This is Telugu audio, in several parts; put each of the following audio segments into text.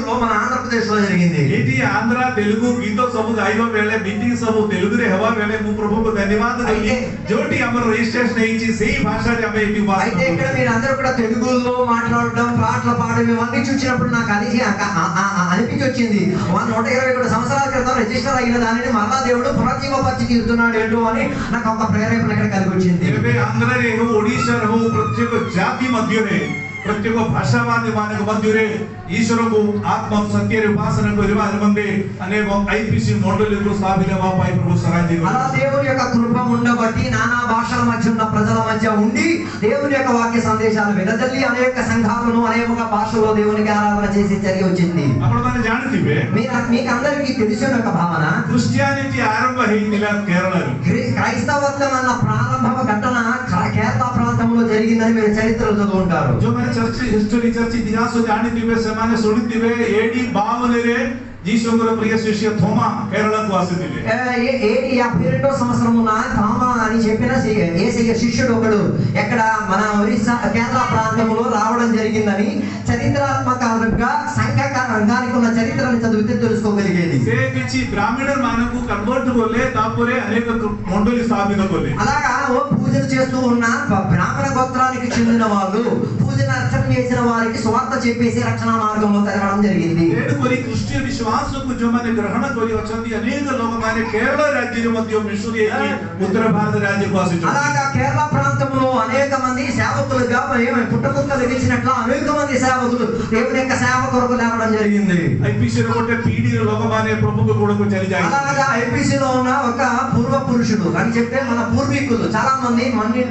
నెల్లూరులో మన ఆంధ్రప్రదేశ్ లో జరిగింది. ఇది ఆంధ్ర తెలుగు గీతో సబు గాଇବା వేళ మీటింగ్ సబు తెలుగురే హవా వేళ ము ప్రభుకు ధన్యవాదాలు దేవి జోటి అమర రిజిస్ట్రేషన్ ఇచ్చి సేయి భాషాది అమే ఇటి వాస్. అయితే ఇక్కడ మీరు అందరూ కూడా తెలుగులో మాట్లాడడం పాటలు పాడడం ఇవన్నీ చూసినప్పుడు నాకు అది అనిపించి వచ్చింది. 121 సంవత్సరాల క్రితం రిజిస్టర్ అయిన దానిని మరలా దేవుడు పునర్జీవపరిచి తీరుతున్నాడు ఏంటో అని నాకు ఒక ప్రేరేపణ ఇక్కడ కలిగి వచ్చింది. ఆంధ్రరే ఒడిశా రహు ప్రత్యేక జాతి మధ్యరే प्रत्येक भाषावादी मानक मध्युरे ईश्वरको आत्मा सत्य उपासना କରିବା నిమిత్తే అనేక ఐపీసీ మండలిలో స్థాపితమా పై ప్రభు సహాయం చేయండి. అలా దేవుని యొక్క కృప ఉండబట్టి నానా భాషల మధ్య ఉన్న ప్రజల మధ్య ఉండి దేవుని యొక్క వాక్య సందేశాలు వెదజల్లి అనేక సంఘాలను అనేక భాషల్లో దేవునికి ఆరాధన చేసి జరిగి వచ్చింది. అప్పుడు మనం జానితివే మీకు అందరికీ తెలిసిన ఒక భావన క్రిస్టియానిటీ ఆరంభ హైనిలా కేరళలో క్రైస్తవత్వం అన్న ప్రారంభ ఘటన కేరళ ప్రాంతంలో జరిగిందని మీరు చరిత్రలో చదువుకుంటారు. चर्च हिस्टोरी चर्च इतिहास जानिथिबे सेमाने सुनिथिबे एडी 52 रे जीसुଙ୍କର ప్రియ శిష్య థోమా కేరళకు ఆసితిలే. ఏడి 52వ సంవత్సరమున థోమా అని చెప్పిన యేసయ్య శిష్యుడు ఒకడు ఎక్కడ మన ఒరిస్సా కేరళ ప్రాంతంలో రావడం జరిగిందని చరిత్రాత్మకంగా సంఘక రంగానికి ఉన్న చరిత్రను చదివితే తెలుసుకోగలిగేది. సే కిచి బ్రాహ్మణ మానకు కన్వర్ట్ కొలే తాపరే అనేక మండలి స్థాపిత కొలే. అలాగా పూజలు చేస్తూ ఉన్న బ్రాహ్మణ గోత్రానికి చెందిన వాళ్ళు పూజన అర్చన చేసిన వారికి సువార్త చెప్పేసి రక్షణ మార్గంలో తిరగడం జరిగింది. ఏడుకొని క్రిస్టియన్ విశ్వాసకు జమనే గ్రహణ కొలి వచ్చంది అనేక లోకమానే కేరళ రాజ్యం మధ్య మిషనరీ అయ్యి ఉత్తర భారత రాజ్యకు ఆసిచారు. అలాగా కేరళ ప్రాంతంలో అనేక మంది సేవకులుగా పుట్టకుక్కలు ఇచ్చినట్ల అనేక మంది సేవకులు దేవుని యొక్క సేవ కొరకు లేవడం జరిగింది. ఐపీసీ లో ఉంటే పీడీ లోకమానే ప్రభుకు కొడుకు చలిజాయి. అలాగా ఐపీసీ లో ఉన్న ఒక పూర్వ పురుషుడు అని చెప్తే మన పూర్వీకులు చాలా మంది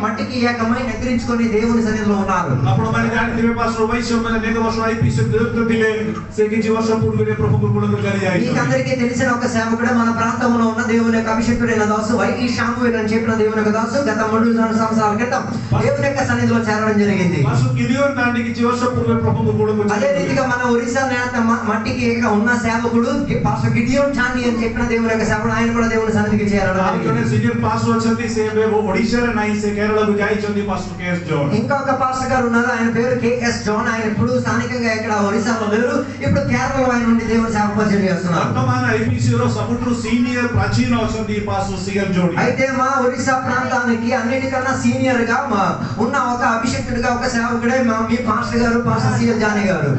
మట్టికి ఏకమై నిద్రించుకొని దేవుని సన్నిధిలో ఉన్నారు. అప్పుడు మన జానితివే పాస్టర్ వైశ్యమైన అనేక వర్షం ఐపీసీ దేవతదిలే సేకిచి వర్షం పూర్వే ప్రభుకు కొడుకు చలిజాయి. మీకు అందరికీ తెలిసిన ఒక సేవకుడు మన ప్రాంతంలో ఉన్న దేవుని యొక్క అభిషేకుడైన దాసు వైఈ శాంభవి అని చెప్పిన దేవుని యొక్క దాసు గత 3 సంవత్సరాల క్రితం దేవుని యొక్క సన్నిధిలో చేరడం జరిగింది. పాస్టర్ గిడియోన్ దానికి వర్ష పూర్వే ప్రభుకు కొడుకు. అదే రీతిగా మన ఒరిస్సా నేత మట్టికి ఏక ఉన్న సేవకుడు పాస్టర్ గిడియోన్ చాండి అని చెప్పిన దేవుని యొక్క సేవకుడు ఆయన కూడా దేవుని సన్నిధికి చేరడం జరిగింది. సీనియర్ పాస్టర్ వచ్చి సేవే ఒడిశాలో నై సే కేరళకు జాయిచంది పాస్టర్ కేఎస్ జాన్. ఇంకొక పాస్టర్ గారు ఉన్నారు ఆయన పేరు కేఎస్ జాన్. ఆయన ఇప్పుడు స్థానికంగా ఇక్కడ ఒరిస్సాలో లేరు, ఇప్పుడు కేరళలో ఆయన నుండి దేవుని సేవ పరిచయం చేస్తున్నారు. వర్తమాన ఐపీసీలో సముద్ర సీనియర్ ప్రాచీన వచ్చి పాస్టర్ సిఎల్ జోడి. అయితే మా ఒరిస్సా ప్రాంతానికి అన్నిటికన్నా సీనియర్ గా ఉన్న ఒక అభిషేకుడిగా ఒక సేవకుడే మీ పాస్టర్ గారు పాస్టర్ సిఎల్ జానీ గారు.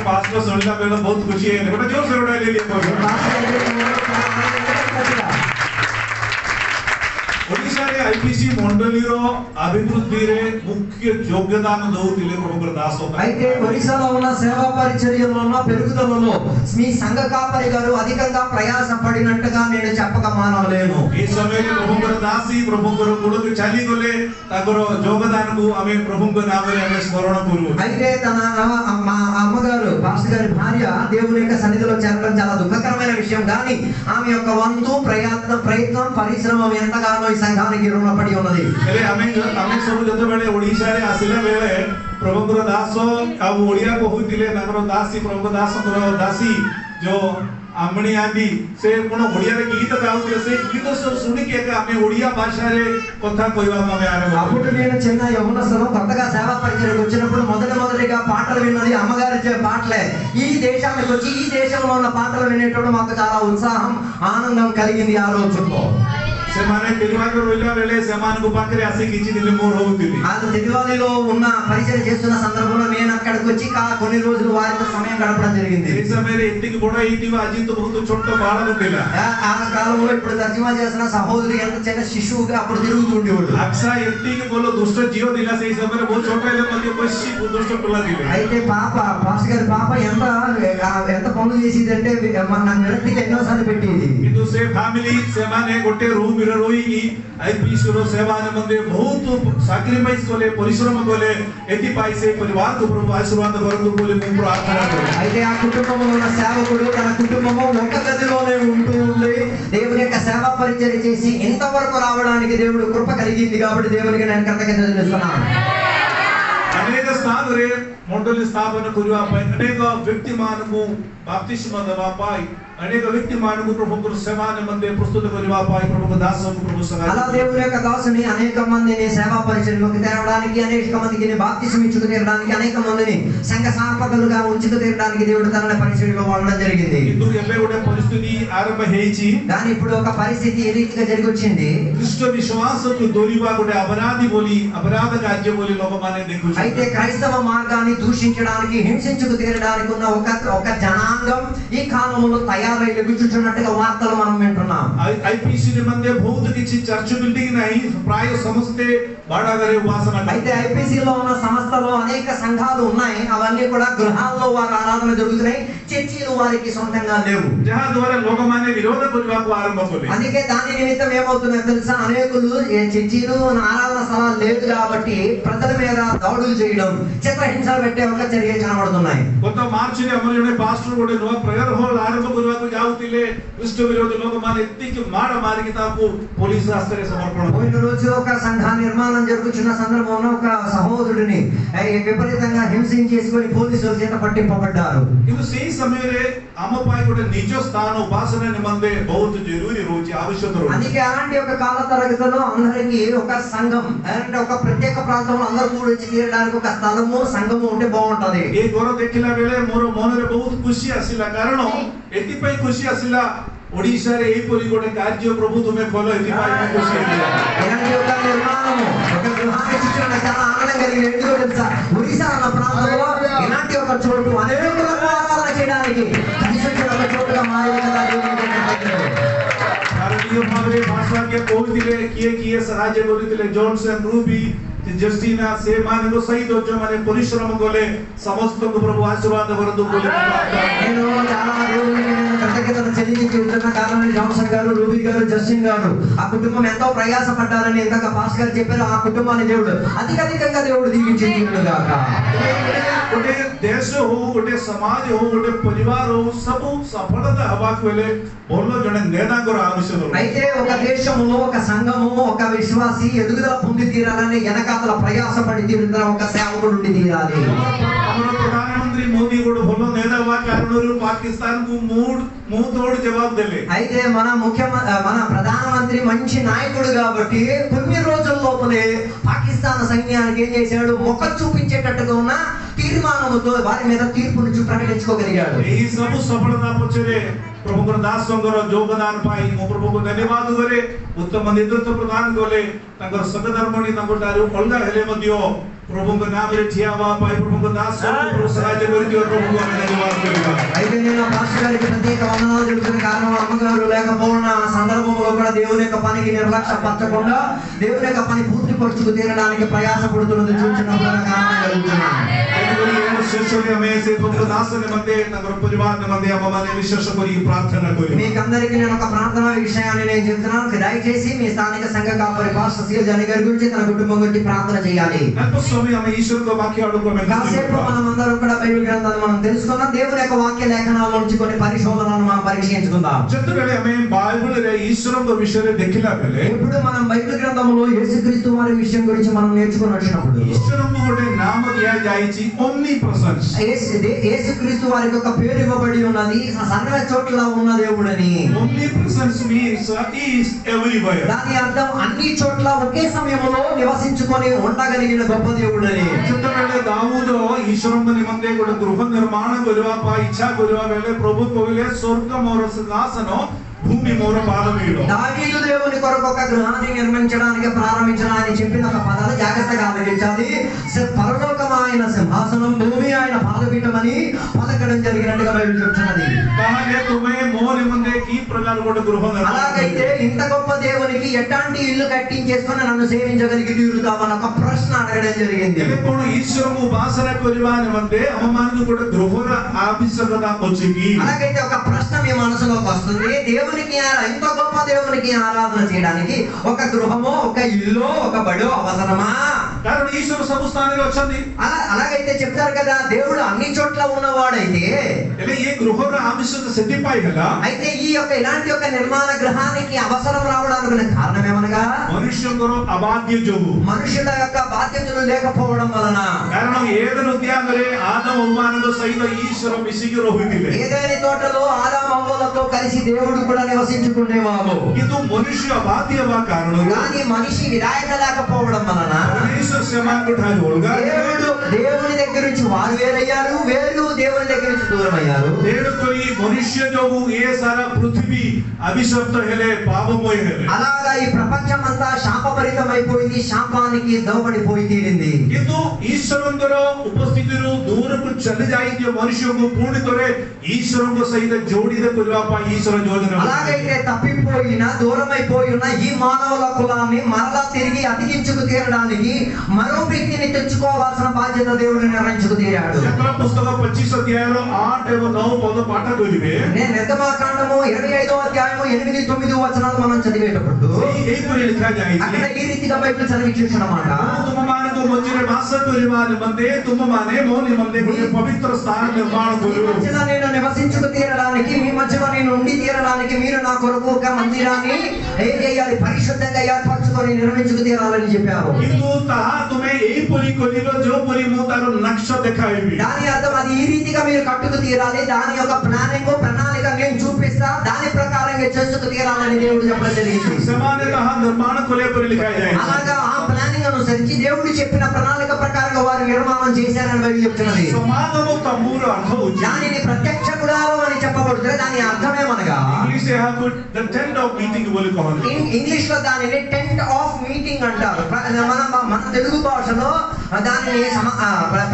पास्टर सुनला पहले बहुत खुशी है बेटा जोर से उड़ा ले लिया ओडिशारे आईपीसी मंडलीरो अभिवृद्धिरे मुख्य योगदान दौतिले प्रभु दास होता అయితే ఒరిస్సాలో ఉన్న సేవా పరిచర్యలో ఉన్న పెరుగుదలలో మీ సంఘ కాపరి గారు అధికంగా ప్రయాసపడినట్టుగా నేను చెప్పక మానలేను. ఈ సమయంలో ప్రభువుల దాసి ప్రభువుల కొడుకు చలి గొలే తగరో యోగదానకు ఆమె ప్రభువు నామములో ఆమె స్మరణ కరు. అయితే తన అమ్మగారు పాస్టర్ గారి భార్య దేవుని యొక్క సన్నిధిలో చేరడం చాలా దుఃఖకరమైన విషయం. కానీ ఆమె యొక్క వంతు ప్రయత్నం పరిశ్రమ ఎంతగానో ఈ సంఘానికి రుణపడి ఉన్నది. అరే ఆమె ସବୁ ଯେତେବେଳେ ଓଡ଼ିଶାରେ ଆସିଲା ବେଳେ ପ୍ରଭୁଙ୍କର ଦାସ ଆଉ ଓଡ଼ିଆ କହୁଥିଲେ ତାଙ୍କର ଦାସୀ ପ୍ରଭୁଙ୍କ ଦାସଙ୍କର ଦାସୀ ଯୋ ଆମଣି ଆଦି ସେ କୋଣ ଓଡ଼ିଆରେ ଗୀତ ଗାଉଥିଲେ ସେ ଗୀତ ସବୁ ଶୁଣିକି ଆମେ ଓଡ଼ିଆ ଭାଷାରେ କଥା କହିବାକୁ ଆମେ ଆରମ୍ଭ. అప్పుడు నేను చిన్న యవనస్తులు కొత్తగా సేవా పరిచర్యకు వచ్చినప్పుడు మొదటిగా పాటలు విన్నది అమ్మగారి పాటలే. ఈ దేశానికి వచ్చి ఈ దేశంలో ఉన్న పాటలు వినేటప్పుడు మాకు చాలా ఉత్సాహం ఆనందం కలిగింది ఆ రోజుల్లో. ସେମାନେ ତିରୁଭାଗର ରହିଲା ବେଳେ ସେମାନଙ୍କ ପାଖରେ ଆସି କିଛି ଦିନ ମୋର ହଉଥିଲି. ఆ తిరువాలిలో ఉన్న పరిచర్య చేస్తున్న సందర్భంలో నేను అక్కడికి వచ్చి కొన్ని రోజులు వారితో సమయం గడపడం జరిగింది. ఈ సమయంలో ఎత్తికి బొడ అయితివా అజీ తో बहुत छोटा బాలను తిలా. ఆ కాలంలో ఇప్పుడు తర్జుమా చేసిన సహోదరి ఎంత చిన్న శిశువుగా అప్పుడు తిరుగుతుండేవాడు. అక్సా ఎత్తికి బోలో దుష్ట జీవ దిలా సే సమయంలో बहुत छोटा है మధ్య పసి దుష్ట పిల్ల దిలా. అయితే పాస్టర్ గారి పాప ఎంత పనులు చేసిదంటే నాకు నిరక్తిగా ఎన్నోసార్లు పెట్టేది. କିନ୍ତୁ ସେ ଫ୍ୟାମିଲି ସେମାନେ ଗୋଟେ ରୁମ୍ ରେ ରହିକି आईपीसी रो सेवा निमंते बहुत सैक्रिफाइस कोले परिश्रम कोले एति पाई से परिवार को प्रभु आशीर्वाद करतु बोले मैं प्रार्थना करूं. అయితే ఆ కుటుంబంలో ఉన్న సేవకుడు తన కుటుంబము ఒక గదిలోనే ఉంటూ దేవుని యొక్క సేవా పరిచర్య చేసి ఇంతవరకు రావడానికి దేవుడు కృప కలిగింది కాబట్టి దేవునికి నేను కృతజ్ఞతలు చెల్లిస్తున్నాను. అనేక స్థానరే మండలి స్థాపన କରିବା ପାଇଁ ଅନେକ ବ୍ୟକ୍ତି ମାନଙ୍କୁ ବାପ୍ତିସ୍ମ ଦେବା ପାଇଁ అనేక వ్యక్తి మానకు ప్రభుకు సేవ నిమిత్తే ప్రస్తుత କରିବା ପାଇଁ ప్రభుకు దాసకు ప్రభు అలా సహాయం దేవుని యొక్క దాసుని అనేక మందిని సేవా పరిచర్యలోకి తేవడానికి, అనేక మందికి బాప్తిసం ఇచ్చుకు తీరడానికి, అనేక మందిని సంఘ స్థాపకులుగా ఉంచుకు తీరడానికి దేవుడు తన పరిచర్యలో వాడడం జరిగింది. କିନ୍ତୁ ଏବେ ଗୋଟେ ପରିସ୍ଥିତି ଆରମ୍ଭ ହେଇଛି. కానీ ఇప్పుడు ఒక పరిస్థితి ఏ రీతిగా జరిగి వచ్చింది, ଖ୍ରୀଷ୍ଟ ବିଶ୍ୱାସକୁ ଦୋରିବା ଗୋଟେ ଅପରାଧୀ ବୋଲି ଅପରାଧ କାର୍ଯ୍ୟ ବୋଲି ଲୋକମାନେ ଦେଖୁଛନ୍ତି. అయితే క్రైస్తవ మార్గాన్ని దూషించడానికి, హింసించుకు తీరడానికి ఉన్న ఒక జనాంగం ఈ కాలంలో తయారై ఎగుచుచున్నట్టుగా వార్తలు మనం వింటున్నాం. ఐపీసీ నిమిత్తే ବହୁତ କିଛି చర్చ్ బిల్డింగ్ ନାହିଁ, ପ୍ରାୟ ସମସ୍ତେ బాడాగరే ఉపాసన. అయితే ఐపీసీ లో ఉన్న సంస్థలో అనేక సంఘాలు ఉన్నాయి, అవన్నీ కూడా గృహాల్లో వారి ఆరాధన జరుగుతున్నాయి, చర్చిలు వారికి సొంతంగా లేవు. ଯାହା ଦ୍ୱାରା ଲୋକମାନେ విరోధ କରିବାକୁ ఆరంభ କଲେ. అందుకే దాని నిమిత్తం ఏమవుతుందో తెలుసా, అనేకులు చర్చిలు ఆరాధన స్థలాలు లేదు కాబట్టి ప్రజల మీద దాడులు చేయడం, చిత్రహింసలు పెట్టే ఒక చర్య కనబడుతున్నాయి. గత మార్చిରେ ଆମର ଜଣେ ପାଷ୍ଟର ଗୋଟେ ନୂଆ ପ୍ରେୟର ହଲ୍ ଆରମ୍ଭ କରିବାକୁ ଯାଉଥିଲେ, ଖ୍ରୀଷ୍ଟ ବିରୋଧୀ ଲୋକମାନେ ଏତିକି ମାଡ଼ ମାରିକି ତାକୁ ପୋଲିସ ରାସ୍ତାରେ ସମର୍ପଣ କଲେ. పోయిన రోజు ఒక సంఘ నిర్మాణం జరుగుతున్న సందర్భంలో ఒక సహోదరుడిని విపరీతంగా హింసించేసుకొని పోలీసుల చేత పట్టింపబడ్డారు. କିନ୍ତୁ ସେଇ ସମୟରେ ଆମ ପାଇଁ ଗୋଟେ ନିଜ ସ୍ଥାନ ଉପାସନା ନିମନ୍ତେ ବହୁତ ଜରୁରୀ ରହୁଛି, ଆବଶ୍ୟକ ରହୁଛି. అందుకే అలాంటి ఒక కాల తరగతిలో అందరికి ఒక సంఘం అంటే ఒక ప్రత్యేక ప్రాంతంలో అందరూ కూడి తీరడానికి ఒక స్థలము, సంఘము ఉంటే బాగుంటది. ଏ ଘର ଦେଖିଲା ବେଳେ ମୋର ମନରେ ବହୁତ ଖୁସି ଆସିଲା, କାରଣ ଏଥିପାଇଁ ଖୁସି ଆସିଲା, ଓଡ଼ିଶାରେ ଏହିପରି ଗୋଟେ କାର୍ଯ୍ୟ ପ୍ରଭୁ ତୁମେ କଲ, ଏଥିପାଇଁ ମୁଁ ଖୁସି ହେଲି. ఇలాంటి ఒక నిర్మాణము, ఒక గృహాన్ని చూసిన చాలా ఆనందం కలిగింది. ఎందుకో తెలుసా, ఒడిశా అన్న ప్రాంతంలో ఇలాంటి ఒక చోటు అనేకులకు ఆరాధన చేయడానికి కలిసి వచ్చిన ఒక చోటుగా మారింది కదా దేవుని యొక్క ଭାରତୀୟ ଭାବରେ ଭାଷାଜ୍ଞ କହୁଥିଲେ, କିଏ କିଏ ସାହାଯ୍ୟ କରିଥିଲେ, ଜନସନ୍, ରୁବି, ଜଷ୍ଟିନା, ସେମାନଙ୍କ ସହିତ ଯୋଉମାନେ ପରିଶ୍ରମ କଲେ ସମସ୍ତଙ୍କୁ ପ୍ରଭୁ ଆଶୀର୍ବାଦ କରନ୍ତୁ ବୋଲି నేను చాలా దేవునికి కృతజ్ఞతలు చెల్లించి చెబుతున్న కారణం, జాన్సన్ గారు, రూబీ గారు, జస్టిన్ గారు ఆ కుటుంబం ఎంతో ప్రయాసపడ్డారని ఇందాక పాస్ గారు చెప్పారు. ఆ కుటుంబాన్ని దేవుడు అధికంగా దేవుడు దీవించి గాక. ଗୋଟେ ଦେଶ ହଉ, ଗୋଟେ ସମାଜ ହଉ, ଗୋଟେ ପରିବାର ହଉ, ସବୁ ସଫଳତା ହେବାକୁ ହେଲେ ଭଲ ଜଣେ ନେତାଙ୍କର ଆବଶ୍ୟକ. అయితే ఒక దేశములో ఒక సంఘము, ఒక విశ్వాసి ఎదుగుదల పొంది తీరాలని వెనకాతల ప్రయాసపడి తీరుతున్న ఒక సేవకుడు ఉండి తీరాలి. ଆମର ପ୍ରଧାନମନ୍ତ୍ରୀ ମୋଦି ଗୋଟେ ଭଲ ନେତା ହେବା କାରଣରୁ ପାକିସ୍ତାନକୁ ମୁହଁ ତୋଡ଼ ଜବାବ ଦେଲେ. అయితే మన ప్రధానమంత్రి మంచి నాయకుడు కాబట్టి కొన్ని రోజుల లోపలే పాకిస్తాన్ సైన్యానికి ఏం చేశాడు, మొక్క చూపించేటట్టుగా ఉన్న తీర్మానంతో వారి మీద తీర్పును ప్రకటించుకోగలిగాడు. ଏହି ସବୁ ସଫଳତା ପଛରେ ପ୍ରଭୁଙ୍କର ଦାସଙ୍କର ଯୋଗଦାନ ପାଇଁ ମୁଁ ପ୍ରଭୁଙ୍କୁ ଧନ୍ୟବାଦ କରେ. ଉତ୍ତମ ନେତୃତ୍ୱ ପ୍ରଦାନ କଲେ, ତାଙ୍କର ସହଧର୍ମଣୀ ତାଙ୍କଠାରୁ ଅଲଗା ହେଲେ ମଧ୍ୟ ପ୍ରଭୁଙ୍କ ନାମରେ ଠିଆ ହେବା ପାଇଁ ପ୍ରଭୁଙ୍କ ଦାସଙ୍କୁ ସାହାଯ୍ୟ କରିଥିବ, ପ୍ରଭୁଙ୍କୁ ଆମେ ଧନ୍ୟବାଦ କରିବା. అయితే నేను పాస్టర్ గారికి ప్రత్యేక వందనాలు చెబుతున్న కారణం, అమ్మగారు లేకపోయిన సందర్భంలో కూడా దేవుని యొక్క పనికి నిర్లక్ష్య పరచకుండా దేవుని యొక్క పని పూర్తి పరుచుకు తీరడానికి ప్రయాసపడుతున్నది చూసినప్పుడు కారణం కలుగుతున్నాను. శిష్యులు ଆମେ ସେ ପ୍ରଭୁଙ୍କ ଦାସ ନିମନ୍ତେ ତାଙ୍କର ପରିବାର ନିମନ୍ତେ ଆମମାନେ ବିଶେଷ କରି ପ୍ରାର୍ଥନା କରିବୁ. మీకందరికీ నేను ఒక ప్రార్థన విషయాన్ని నేను చెప్తున్నాను, దయచేసి మీ స్థానిక సంఘ కాపరి పాస్టర్ సిఎల్ జానీ గారి గురించి, తన కుటుంబం గురించి ప్రార్థన చేయాలి. అల్ప సమయం ଆମେ ଈଶ୍ୱରଙ୍କ ବାକ୍ୟ ଆଡ଼କୁ ଆମେ కాసేపు మనమందరం కూడా బైబిల్ గ్రంథాన్ని మనం తెలుసుకుందాం, దేవుని యొక్క వాక్య లేఖనాల నుంచి కొన్ని పరిశోధనలను మనం పరీక్షించుకుందాం. ଯେତେବେଳେ ଆମେ ବାଇబଲରେ ଈଶ୍ୱରଙ୍କ ବିଷୟରେ ଦେଖିଲା ବେଳେ, ఇప్పుడు మనం బైబిల్ గ్రంథంలో యేసుక్రీస్తు వారి విషయం గురించి మనం నేర్చుకుని వచ్చినప్పుడు ଈଶ୍ୱରଙ୍କୁ ଗୋଟେ నామ ଦିଆଯାଇଛି omnipresence. యేసుక్రీస్తు వారికి ఒక పేరు ఇవ్వబడి ఉన్నది, సర్వ చోట్ల ఉన్న దేవుడని. Omnipresence means he is everywhere. దాని అర్థం అన్ని చోట్ల ఒకే సమయంలో నివసించుకొని ఉండగలిగిన గొప్ప దేవుడని. ଯେତେବେଳେ ଦାଉଦ ଈଶ୍ୱରଙ୍କ ନିମନ୍ତେ ଗୋଟେ ଗୃହ ନିର୍ମାଣ କରିବା ପାଇଁ ଇଚ୍ଛା କରିବା ବେଳେ ପ୍ରଭୁ କହିଲେ, ସ୍ୱର୍ଗ ମୋର ସିଂହାସନ, భూమి మోర పాదపీఠం. దావీదు దేవుని కొరకు ఒక గృహాన్ని నిర్మించడానికి ప్రారంభించడానికి చెప్పిన ఒక పదాలు జాగ్రత్తగా ఆలోచించాలి. పరలోకమైన సింహాసనం, భూమి ఆయన పాదపీఠం అని పలకడం జరిగినట్టుగా బైబిల్ చెప్తున్నది. ताहले तुम्हें मोर मंदे की प्रकार कोट गृह निर्माण అలాగైతే ఇంత గొప్ప దేవునికి ఎట్లాంటి ఇల్లు కట్టించేసుకొని నన్ను సేవించగలిగి తీరుతామని ఒక ప్రశ్న అడగడం జరిగింది. ଏବେ कोण ଈଶ୍ୱରଙ୍କୁ ଉପାସନା କରିବା ନିମନ୍ତେ ଆମମାନଙ୍କୁ ଗୋଟେ ଗୃହର ଆବଶ୍ୟକତା ଅଛି କି? అలాగైతే ఒక ప్రశ్న మీ మనసులోకి వస్తుంది, దేవునికి ఇంత గొప్ప దేవునికి ఆరాధన చేయడానికి ఒక గృహమో ఒక ఇల్లు ఒక బడో అవసరమా? కారణ ఈశ్వర ସବୁ ସ୍ଥାନରେ ଅଛନ୍ତି. అలాగైతే చెప్తారు కదా దేవుడు అన్ని చోట్ల ఉన్నవాడైతే એટલે ఈ గృహର ఆవశ్యకత ସେଥିପାଇଁ ହେଲା. అయితే ఈ యొక్క ఇలాంటి ఒక నిర్మాణ గృహానికి అవసరం రావడానికి కారణం ఏమనగా మనుష్యుଙ୍କର అబాధ్య ଯୋଗୁ. మనుషుల యొక్క బాధ్యతలు లేకపోవడం వలన. కారణం ఏదైనా ఉద్యానరే ఆదాము హవ్వనతో సహిత ఈశ్వర మిసిగి రହୁଥିଲେ. ఏదైనా తోటలో ఆదాము హవ్వలతో కలిసి దేవుడు కూడా నివసించుకునేవాడు. କିନ୍ତୁ ମନୁଷ୍ୟ ବାଧ୍ୟ ହେବା କାରଣରୁ కానీ మనిషి విధాయక లేకపోవడం వలన ପରମେଶ୍ୱର ସେମାନଙ୍କ ଠାରୁ ଅଲଗା దేవుని దగ్గర నుంచి వారు వేరయ్యారు, వేరు దేవుని దగ్గర నుంచి దూరం అయ్యారు. ତେଣୁ କରି ମନୁଷ୍ୟ ଯୋଗୁ ଏ ସାରା ପୃଥିବୀ అభిశప్త ହେଲେ పాపమయ ହେଲେ. అలాగా ఈ ప్రపంచం అంతా శాపభరితమైపోయింది, శాపానికి దోబడిపోయి తీరింది. କିନ୍ତୁ ଈଶ୍ୱରଙ୍କର ଉପସ୍ଥିତିରୁ ଦୂରକୁ ଚାଲି ଯାଇଥିବା ମନୁଷ୍ୟକୁ ପୁଣି ଥରେ ଈଶ୍ୱରଙ୍କ ସହିତ ଯୋଡ଼ିତ କରିବା ପାଇଁ ଈଶ୍ୱର ଯୋଜନା. అలాగైతే తప్పిపోయిన దూరమైపోయిన ఈ మానవుల కులాన్ని మరలా తిరిగి అతికించుకు తీరడానికి మరో వ్యక్తిని తెచ్చుకోవాల్సిన బాధ్యత దేవుడు నిర్ణయించుకు తీరాడు. యాత్రా పుస్తకం 25 అధ్యాయంలో 8 ଏବଂ 9 పద పాఠ କରିବେ. నేను నిర్గమాకాండము 25వ అధ్యాయము 8, 9 వచనాలు మనం చదివేటప్పుడు ଏହିପରି ଲେଖାଯାଇଛି. అక్కడ ఈ రీతిగా బైబిల్ చదివి చూసినమాట. ତୁମମାନଙ୍କ ମଝିରେ ବାସ କରିବା ନିମନ୍ତେ ତୁମମାନେ ମୋ ନିମନ୍ତେ ଗୋଟେ ପବିତ୍ର ସ୍ଥାନ ନିର୍ମାଣ କରିବ. నేను నివసించుకు తీరడానికి, మీ మధ్యలో నేను ఉండి తీరడానికి మీరు నా కొరకు ఒక మందిరాన్ని ఏం చేయాలి, పరిశుద్ధంగా ఏర్పరచుకొని నిర్మించుకు తీరాలని చెప్పారు. କିନ୍ତୁ ତାହା ତୁମେ ଏହିପରି କରିବ ଯେଉଁପରି ମୁଁ ତାର ନକ୍ସା ଦେଖାଇବି. దాని అర్థం అది ఈ రీతిగా మీరు కట్టుకు తీరాలి, దాని యొక్క ప్రణాళిక నేను చూపిస్తా, దాని ప్రకారంగా చేసుకు తీరాలని దేవుడు చెప్పడం జరిగింది. ସେମାନେ ତାହା ନିର୍ମାଣ କରିବା ପରି ଲେଖାଯାଇଛି. అలాగా ఆ ప్లానింగ్ అనుసరించి దేవుడు చెప్పిన ప్రణాళిక ప్రకారంగా వారు నిర్మాణం చేశారని బైబిల్ చెప్తున్నది. సమాగమ తమ్ముర అర్థం దానిని ప్రత్యక్ష గుడారం అని చెప్పబడుతుంది. దాని అర్థమేమనగా English they have put the tent of meeting ବୋଲି କହନ୍ତି. ఇంగ్లీష్ లో దానిని టెంట్ ఆఫ్ మీటింగ్ అంటారు. మన తెలుగు భాషలో దానిని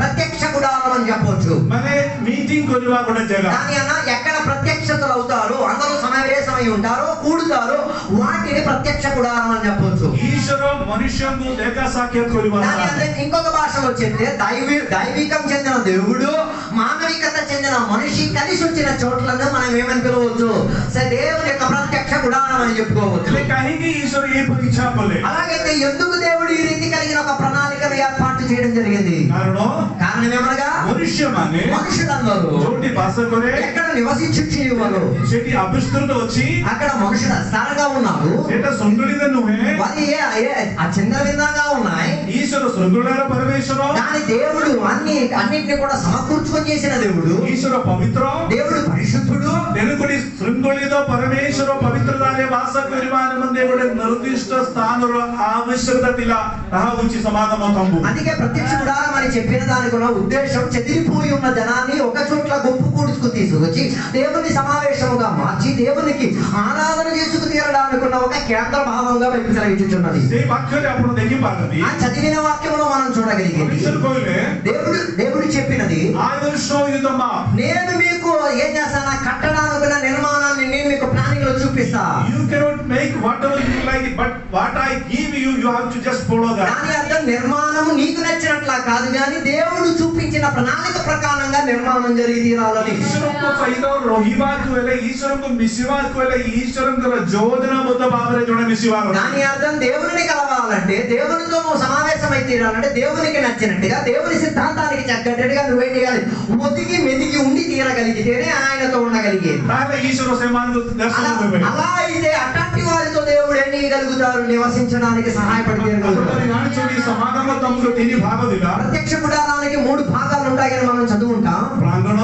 ప్రత్యక్ష గుడారం అని చెప్పొచ్చు. ମାନେ మీటింగ్ କରିବା ଗୋଟେ ଜାଗା. దాని అన్న ఎక్కడ ప్రత్యక్షతలు అవుతారు, అందరూ సమావేశమై ఉంటారో కూడుతారో వాటిని ప్రత్యక్ష గుడారం అని చెప్పొచ్చు. ఈశ్వర మనుష్యంకు দেখা సాక్షాత్ କରିବା. దాని అంటే ఇంకొక భాషలో చెప్తే దైవికం చెందిన దేవుడు మానవికత చెందిన మనిషి కలిసి వచ్చిన చోట్లను మనం ఏమని పిలవచ్చు, దేవుని యొక్క ప్రత్యక్ష గుడారం అని చెప్పుకోవచ్చు. కాహికి ఈశ్వర ఏ పరీక్ష కలే. అలాగైతే ఎందుకు దేవుడు ఈ రీతి కలిగిన ఒక ప్రణాళికను ఏర్పాటు చేయడం జరిగింది? కారణం ఏమనగా మనుషులందరూ జోటి భాష కొరే ఎక్కడ నివసించుచున్నారు, ସେଠି అభిష్కృత వచ్చి అక్కడ మనుషులు స్థానంగా ఉన్నారు. ସେଟା సంగుళిత నుహే అది అచంద్రవిందంగా ఉన్నాయి. ఈశ్వర సంగుళాల పరమేశ్వర. కానీ దేవుడు అన్నిటిని కూడా సమకూర్చుకొని చేసిన దేవుడు. ఈశ్వర పవిత్ర, దేవుడు పరిశుద్ధుడు. ତେଣୁକରି ଶୃଙ୍ଖଳିତ ପରମେଶ୍ୱର ପବିତ୍ରତାରେ ବାସ କରିବା ନିମନ୍ତେ ଗୋଟେ ନିର୍ଦ୍ଦିଷ୍ଟ ସ୍ଥାନର ଆବଶ୍ୟକତା ଥିଲା. ତାହା ହେଉଛି ସମାଗମ ତମ୍ବୁ. అందుకే ప్రత్యక్ష గుడారం అని చెప్పిన దానికి ఉన్న ఉద్దేశం చెదిరిపోయి ఉన్న జనాన్ని ఒక చోట్ల గుంపు కూడుకు తీసుకొచ్చి దేవుని సమావేశముగా మార్చి దేవునికి ఆరాధన చేసుకు తీరడానికి ఉన్న ఒక కేంద్ర భావంగా బైబిల్ సెలవిస్తున్నది. ఈ వాక్యాన్ని అప్పుడు దెయ్యపారది. ఆ చదివిన వాక్యములో మనం చూడగలిగేది దేవుడు చెప్పినది, నేను మీకు ఏం చేస్తానా, కట్టడానికి నిర్మాణాన్ని నేను మీకు ప్లానింగ్ లో చూపిస్తా. You cannot make whatever you like, but what I give you, you have to just follow that. దాని అర్థం నిర్మాణం నీకు నచ్చినట్లా కాదు, కానీ దేవుడు చూపించిన ప్రణాళిక ప్రకారంగా నిర్మాణం జరిగి తీరాలని. ఈశ్వరంకు సహిత ରହିବାକୁ ହେଲେ ఈశ్వరంకు మిసిବାକୁ ହେଲେ ఈశ్వరంଙ୍କର ଯୋଜନାବଦ୍ଧ ଭାବରେ ଜଣେ ମିଶିବାର. దాని అర్థం దేవుని కలవాలంటే, దేవునితో నువ్వు సమావేశమై తీరాలంటే, దేవునికి నచ్చినట్టుగా దేవుని సిద్ధాంతానికి తగ్గట్టుగా నువ్వేం చేయాలి, ఒదిగి మెదిగి ఉండి తీరగలిగితేనే ఆయనతో ఉండగలిగేది. ତାହେଲେ ఈశ్వర ସେମାନଙ୍କୁ ଦର୍ଶନ ଦେବେ. అలా అయితే అట్లాంటి వారితో దేవుడు ఏం చేయగలుగుతారు, నివసించడానికి సహాయపడి ଜାଣିଛନ୍ତି ସମାଗମ ତମ୍ବୁର 3 ଭାଗ ଥିଲା. ప్రత్యక్ష గుడారానికి 3 భాగాలు ఉంటాయని మనం చదువుకుంటాం. ప్రాంగణ,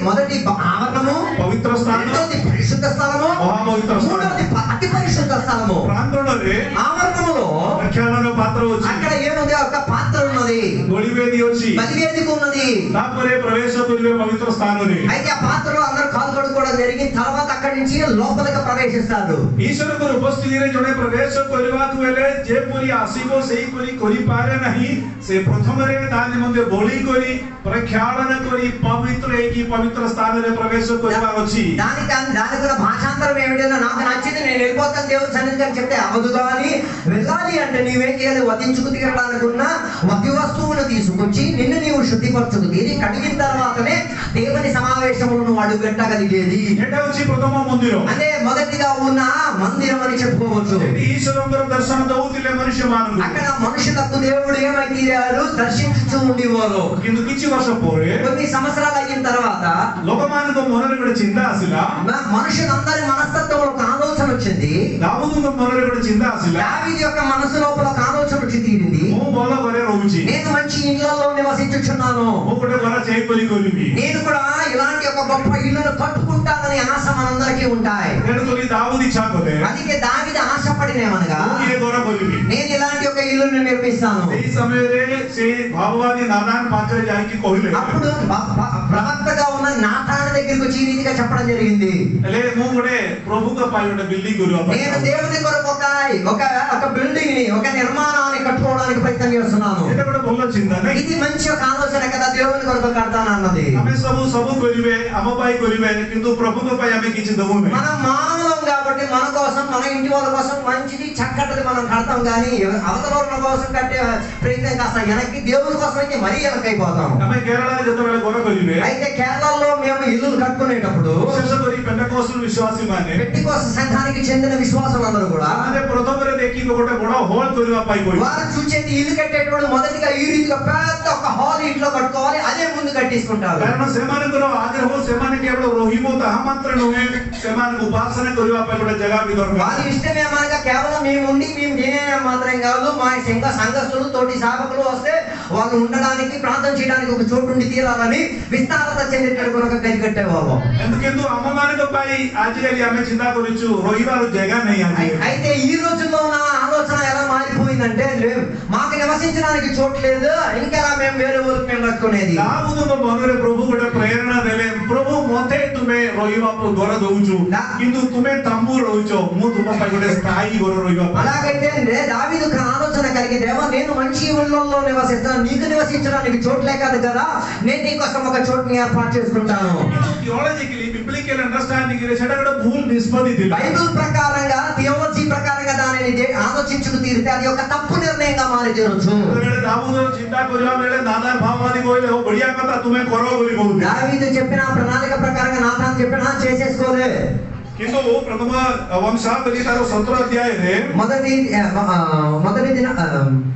మొదటి ఆవరణము, పవిత్ర స్థానం, రెండోది పరిశుద్ధ స్థలము, మహాపవిత్ర స్థానం, మూడోది అతి పరిశుద్ధ స్థలము. ప్రాంగణରେ ఆవరణములో ప్రఖ్యాళన పాత్ర వచ్చి అక్కడ ఏముంది, ఒక పాత్ర ఉన్నది, బలివేది వచ్చి బలివేదిక ఉన్నది. ତାପରେ ప్రవేశ କରିବେ పవిత్ర స్థాନରେ. అయితే ఆ పాత్రలో అందరూ కాలు కడుక్కోవడం జరిగిన తర్వాత అక్కడి నుంచి లోపలికి ప్రవేశిస్తారు. ఈశ్వరଙ୍କ ଉପସ୍ଥିତିରେ ଜଣେ ପ୍ରବେଶ କରିବାକୁ ହେଲେ ଯେପରି ଆସିବ ସେହିପରି କରିପାରେ ନାହିଁ. ସେ ପ୍ରଥମରେ ତା ନିମନ୍ତେ ବଳି କରି ପ୍ରକ୍ଷାଳନ କରି ପବିତ୍ର ହେଇକି ପବିତ୍ର ସ୍ଥାନରେ ପ୍ରବେଶ କରିବାର ଅଛି. దానికి కూడా భాషాంతరం ఏమిటో నాకు నచ్చింది, నేను వెళ్ళిపోతాను దేవుని సన్నిధికి అని చెప్తే అవ్వదు. కానీ వెళ్ళాలి అంటే నీవేం చేయాలి, వధించుకు తీరడానికి ఉన్న వధి వస్తువును తీసుకొచ్చి నిన్ను నీవు శుద్ధిపరచుకు తీరి కడిగిన తర్వాతనే దేవుని సమావేశమును నువ్వు అడుగు పెట్టగలిగేది. এটা হচ্ছে প্রথম মন্দির. అదే మొదటిగా ఉన్న మందిరం అని చెప్పుకోవచ్చు. ఈశ్వరంగర దర్శన దౌతిలే మనుష్య మానవులు అక్కడ మనుషులకు దేవుడు ఏమై తీరారు, దర్శించుతూ ఉండేవారు. కింద కిచ్చి వర్ష పోరే కొన్ని సంవత్సరాలు అయిన తర్వాత లోకమానక మొదలు కూడా చింద అసలు మనుషులందరి మనస్తత్వంలో ఒక ఆలోచన వచ్చింది. దావూదు మొదలు కూడా చింద అసలు దావీదు యొక్క మనసు లోపల ఒక ఆలోచన వచ్చి తీరింది. నేను మంచి ఇళ్లలో నివసించుచున్నాను, నేను కూడా ఇలాంటి ఒక గొప్ప ఇల్లును కట్టుకుంటానని ఆశ మనందరికీ ఉంటాయి. అందుకే దావీదు ఆశపడినేమనగా నేను ఇలాంటి ఒక ఇల్లును నిర్మిస్తాను. అప్పుడు ప్రవక్తగా ఉన్న నాతాను దగ్గరికి వచ్చి ఈ రీతిగా చెప్పడం జరిగింది, నేను దేవుని కొరకు ఒక బిల్డింగ్ ని, ఒక నిర్మాణాన్ని కట్టుకోవడానికి ప్రయత్నం చేస్తున్నాను. ఇది మంచి ఒక ఆలోచన కదా, దేవుని కొరకు కడతానన్నది. మనం మానవులం కాబట్టి మన కోసం, మన ఇంటి వాళ్ళ కోసం మంచిది చక్కటిది మనం కడతాం, కానీ అవతల వాళ్ళ కోసం కట్టే ప్రయత్నం కాస్త వెనక్కి, దేవుని కోసం అయితే మరీ వెనకైపోతాం. అయితే కేరళలో మేము ఇల్లు కట్టుకునేటప్పుడు పెంటెకోస్తు సంఘానికి చెందిన విశ్వాసులందరూ కూడా వారు చూసేది ఇల్లు కట్టేటప్పుడు మొదటిగా ఈ రీతిగా పెద్ద ఒక హాల్ ఇంట్లో కట్టుకోవాలి, అదే ముందు కట్టించుకుంటారు. వారి ఇష్టం ఏమనగా కేవలం మేము ఉండి మేము తినే మాత్రం కాదు, మా సంఘస్థులు తోటి సేవకులు వస్తే వాళ్ళు ఉండడానికి ప్రార్థన చేయడానికి ఒక చోటు ఉండి తీరాలని విస్తారత చెందేటట్టు ఒక గది కట్టేవాళ్ళం. అయితే ఈ రోజుల్లో నా ఆలోచన ఎలా మారిపోయిందంటే, మాకు నివసించడానికి చోటు లేదు, ఇంకెలా మేము వేరే ఊరికి మేము కట్టుకునేది. ప్రభు కూడా ప్రేరణ దేలే, ప్రభు మొతే తుమే రోయివాపు గొర దౌచు కింద తుమే తమ్ము రోచో ము తుమ పైగొడే స్థాయి గొర రోయివాపు. అలాగైతే దావీదుకు ఆలోచన కలిగి, దేవా నేను మంచి ఊళ్ళల్లో నివసిస్తాను, నీకు నివసించడానికి చోటు లేకదు కదా, నేను నీకోసం ఒక చోటుని ఏర్పాటు చేసుకుంటాను. థియాలజికల్లీ బిబ్లికల్ అండర్స్టాండింగ్ రే సెట కూడా భూల్ నిష్పత్తి దిల. బైబిల్ ప్రకారంగా థియాలజీ ప్రకారంగా దానిని ఆలోచించుకు తీరితే అది ఒక తప్పు నిర్ణయంగా మారి తీరొచ్చు. దావీదు చింతా కొరియా వేళ నాదార్ భావవాది కోయిలే ఓ బడియా కథ తుమే కొరో బలి బోల్. దావీదు చెప్పిన ప్రణాళిక ప్రకారంగా నాతాను చెప్పినా చేసేసుకోలే. కింద ప్రథమ వంశావళి 17 అధ్యాయమే మొదటి దిన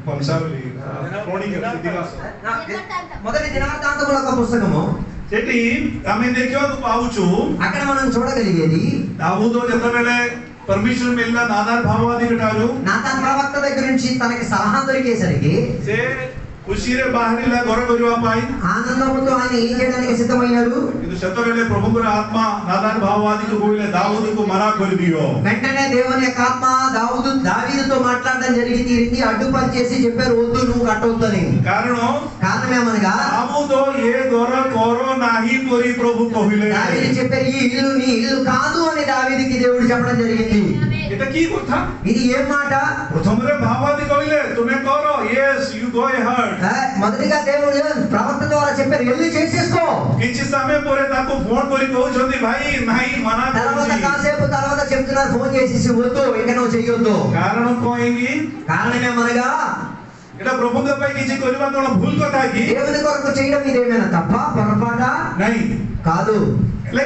వంశావళి మొదటి దినవృత్తాంతముల ఒక పుస్తకము చెట్టి ఆమె देखियो పావుచు అక్కడ మనం చూడగలిగేది, దావీదు జతవేళ పర్మిషన్ మిల్లా నాదార్ భావవాది కటారు నాతాన్ ప్రవక్త దగ్గర నుంచి తనకి సలహా దొరికేసరికి సే ఖుషీరే బాహరిలా గొర గొరవా పాయి ఆనందముతో ఆయన ఏం చేయడానికి సిద్ధమయ్యాడు. ఇది శతవేళ ప్రభువుల ఆత్మ నాదార్ భావవాదికి పోయిలే దావీదుకు మనా కొరిదియో. వెంటనే దేవుని యొక్క ఆత్మ దావీదుతో మాట్లాడడం జరిగి తీరింది, అడ్డుపని చేసి చెప్పారు, వద్దు నువ్వు కట్టవద్దని. కారణం ఏమనగా దావీదు ఏ గొర కోరో నాహి కోరి ప్రభు కోయిలే. దావీదు చెప్పారు, ఈ ఇల్లు నీ ఇల్లు కాదు అని దావీదుకి దేవుడు చెప్పడం జరిగింది. ఇది ఏం మాట? ప్రథమరే భావవాది కోయిలే తుమే కోరో, yes you go ahead. మొదటిగా దేవుడు ప్రవక్త ద్వారా చెప్పారు, వెళ్ళి చేసేసుకో. కించి సమయం పోరే నాకు ఫోన్ కొరి కోచుంది భాయి నహి మనా తర్వాత కాసేపు తర్వాత చెప్తున్నారు, ఫోన్ చేసి వద్దు ఇక నువ్వు చెయ్యొద్దు. కారణం కోయింగి, కారణం ఏమనగా ఇలా ప్రభుత్వంపై కించి కొలివంతోన భూల్ కొతాకి దేవుని కొరకు చేయడం ఇదేమైనా తప్ప పొరపాట నహి కాదు.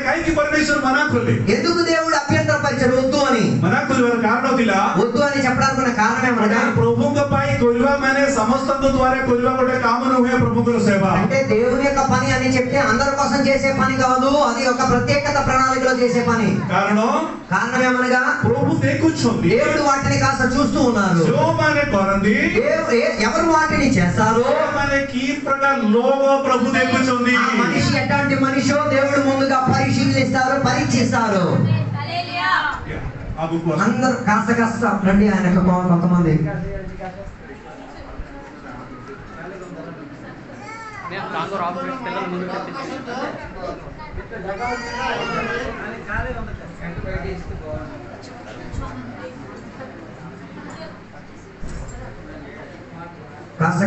కైకి పరమేశ్వర్ మనా కొల్లి, ఎందుకు దేవుడు అభ్యంతరపరిచాడు వద్దు అని? మనా కొలివర్ కారణం దిలా వద్దు అని చెప్పడానికి కారణం ఏమనగా ప్రభుత్వంపై కొలివా మనే సమస్తంతో ద్వారా కొలివా కొట్టే కామను హే ప్రభుత్వ సేవ. అంటే దేవుని యొక్క పని అని చెప్తే అందరి కోసం చేసే పని కాదు, అది ఒక ప్రత్యేకత ప్రణాళికలో చేసే పని. కారణం ఏమనగా ప్రభు దేకుచుంది, దేవుడు వాటిని కాస్త చూస్తూ ఉన్నారు. జో మానే కొరంది ఎవరు వాటిని చేస్తారు, మానే కీ ప్రకార లోగో ప్రభు దేకుచుంది. ఆ మనిషి ఎట్లాంటి మనిషో దేవుడు ముందుగా పరిశీలిస్తారు, పరీక్షిస్తారు. అందరూ కాస్త రండి, ఆయన కొంతమంది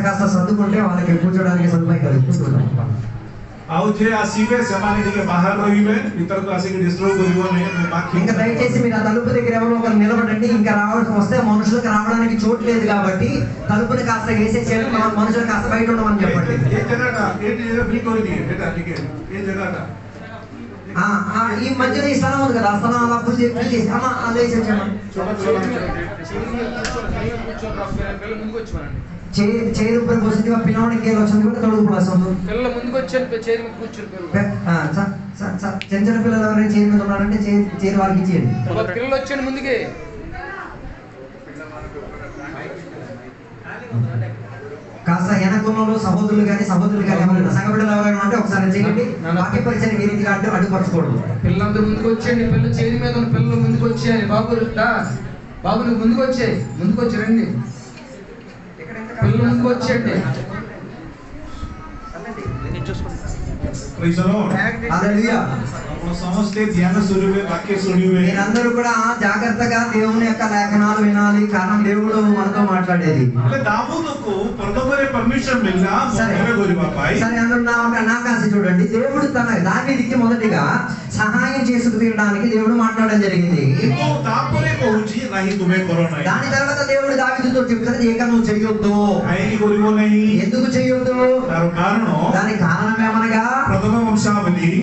కాస్త సర్దుకుంటే వాళ్ళకి కూర్చోడానికి సదుపాయం కలుగుతుంటాం. ଆଉ ଯେ ଆସିବେ ସେମାନେ ଟିକେ ବାହାର ରହିବେ, ଭିତରକୁ ଆସିକି ଡିଷ୍ଟର୍ବ କରିବନି. ఇంకా దయచేసి మీరు ఆ తలుపు దగ్గర ఎవరో ఒకరు నిలబడండి. ఇంకా రావాల్సి వస్తే మనుషులకు రావడానికి చోటు లేదు కాబట్టి తలుపుని కాస్త వేసేసేయండి, మనుషులు కాస్త బయట ఉండమని చెప్పండి. ఏ జగట ఏంటి ఫ్రీ కొరిది బేటా టికెట్ ఏ జగట ఏ ఈ మధ్యలో ఈ స్థలం ఉంది కదా, ఆ స్థలం అలా పూజ చేసి అమ్మా అదేసి వచ్చామా చైర్ ऊपर बसदिवा పిల్లవాడికి కేర్ వచ్చింది కూడా తొడుగు పడసందు పిల్లల ముందుకు వచ్చారు చైర్ మీద కూర్చుని చిన్న పిల్లలు ఎవరైనా చైర్ మీద ఉన్నారంటే చైర్ వాళ్ళకి ఇచ్చేయండి. పిల్లలు వచ్చాను ముందుకే కాస్త వెనకున్న సహోదరులు కానీ ఎవరైనా సంఘ బిడ్డలు ఎవరైనా ఉంటే ఒకసారి చేయండి. వాక్య పరిచయం ఈ రీతిగా అంటే అడ్డుపరచకూడదు. పిల్లలందరూ ముందుకు వచ్చేయండి. పిల్లలు చైర్ మీద ఉన్న పిల్లలు ముందుకు వచ్చేయాలి. బాబు నువ్వు ముందుకు వచ్చేయి, ముందుకు వచ్చి రండి. పిల్లలు ముందుకు వచ్చేయండి. మీరందరూ కూడా జాగ్రత్తగా దేవుని యొక్క లేఖనాలు వినాలి. కారణం దేవుడు మనతో మాట్లాడేది. సరే అందరూ నా కాసి చూడండి. దేవుడు తన దావీదుకి మొదటిగా సహాయం చేసుకు తీయడానికి దేవుడు మాట్లాడడం జరిగింది. దాని తర్వాత దేవుడు దావీదుతో చెప్తాడు, ఇక నువ్వు చెయ్యొద్దు. ఎందుకు చెయ్యొద్దు? దానికి కారణం ఏమనగా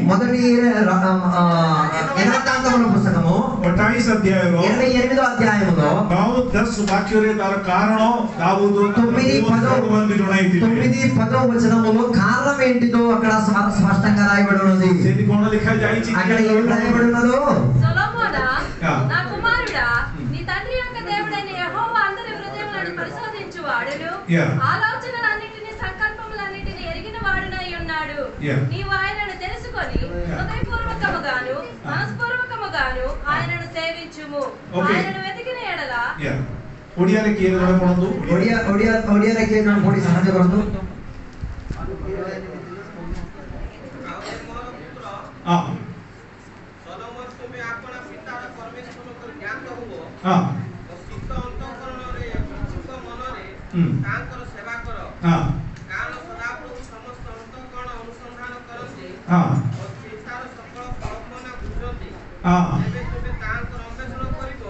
మొదటి దినవృత్తాంతముల పుస్తకము 28వ అధ్యాయములో 9-10 వచనములో కారణం ఏంటిదో అక్కడ స్పష్టంగా రాయబడి ఉన్నది. అక్కడ ఏం రాయబడి ఉన్నదో, సొలొమోనా నా కుమారుడా, నీ తండ్రి యొక్క దేవుడైన యెహోవా అందరి హృదయములను పరిశోధించువాడును, ఆలోచనలన్నిటిని సంకల్పములన్నిటిని ఎరిగిన వాడునై ఉన్నాడు. నీవు ఆయనను తెలుసుకొని హృదయపూర్వకముగాను మనస్పూర్వకముగాను ఆయనను సేవించుము. ఆయనను వెతికిన ఎడల ଓଡ଼ିଆରେ କିଏ ଜଣେ ପଢନ୍ତୁ? ଓଡ଼ିଆରେ କିଏ ଜଣେ ପଢି ସାହାଯ୍ୟ କରନ୍ତୁ? ସଲୋମନ ତୁମେ ଆପଣା ପିତାର ପରମେଶ୍ୱରଙ୍କର ଜ୍ଞାତ ହୁଅ, ସିଦ୍ଧ ଅନ୍ତଃକରଣରେ ଇଚ୍ଛୁକ ମନରେ ତାଙ୍କର ସେବା କର। କାରଣ ସଦାପ୍ରଭୁ ସମସ୍ତ ଅନ୍ତଃକରଣ ଅନୁସନ୍ଧାନ କରନ୍ତି ଓ ଚିନ୍ତାର ସକଳ କଳ୍ପନା ବୁଝନ୍ତି। ଯେବେ ତୁମେ ତାଙ୍କର ଅନ୍ୱେଷଣ କରିବ,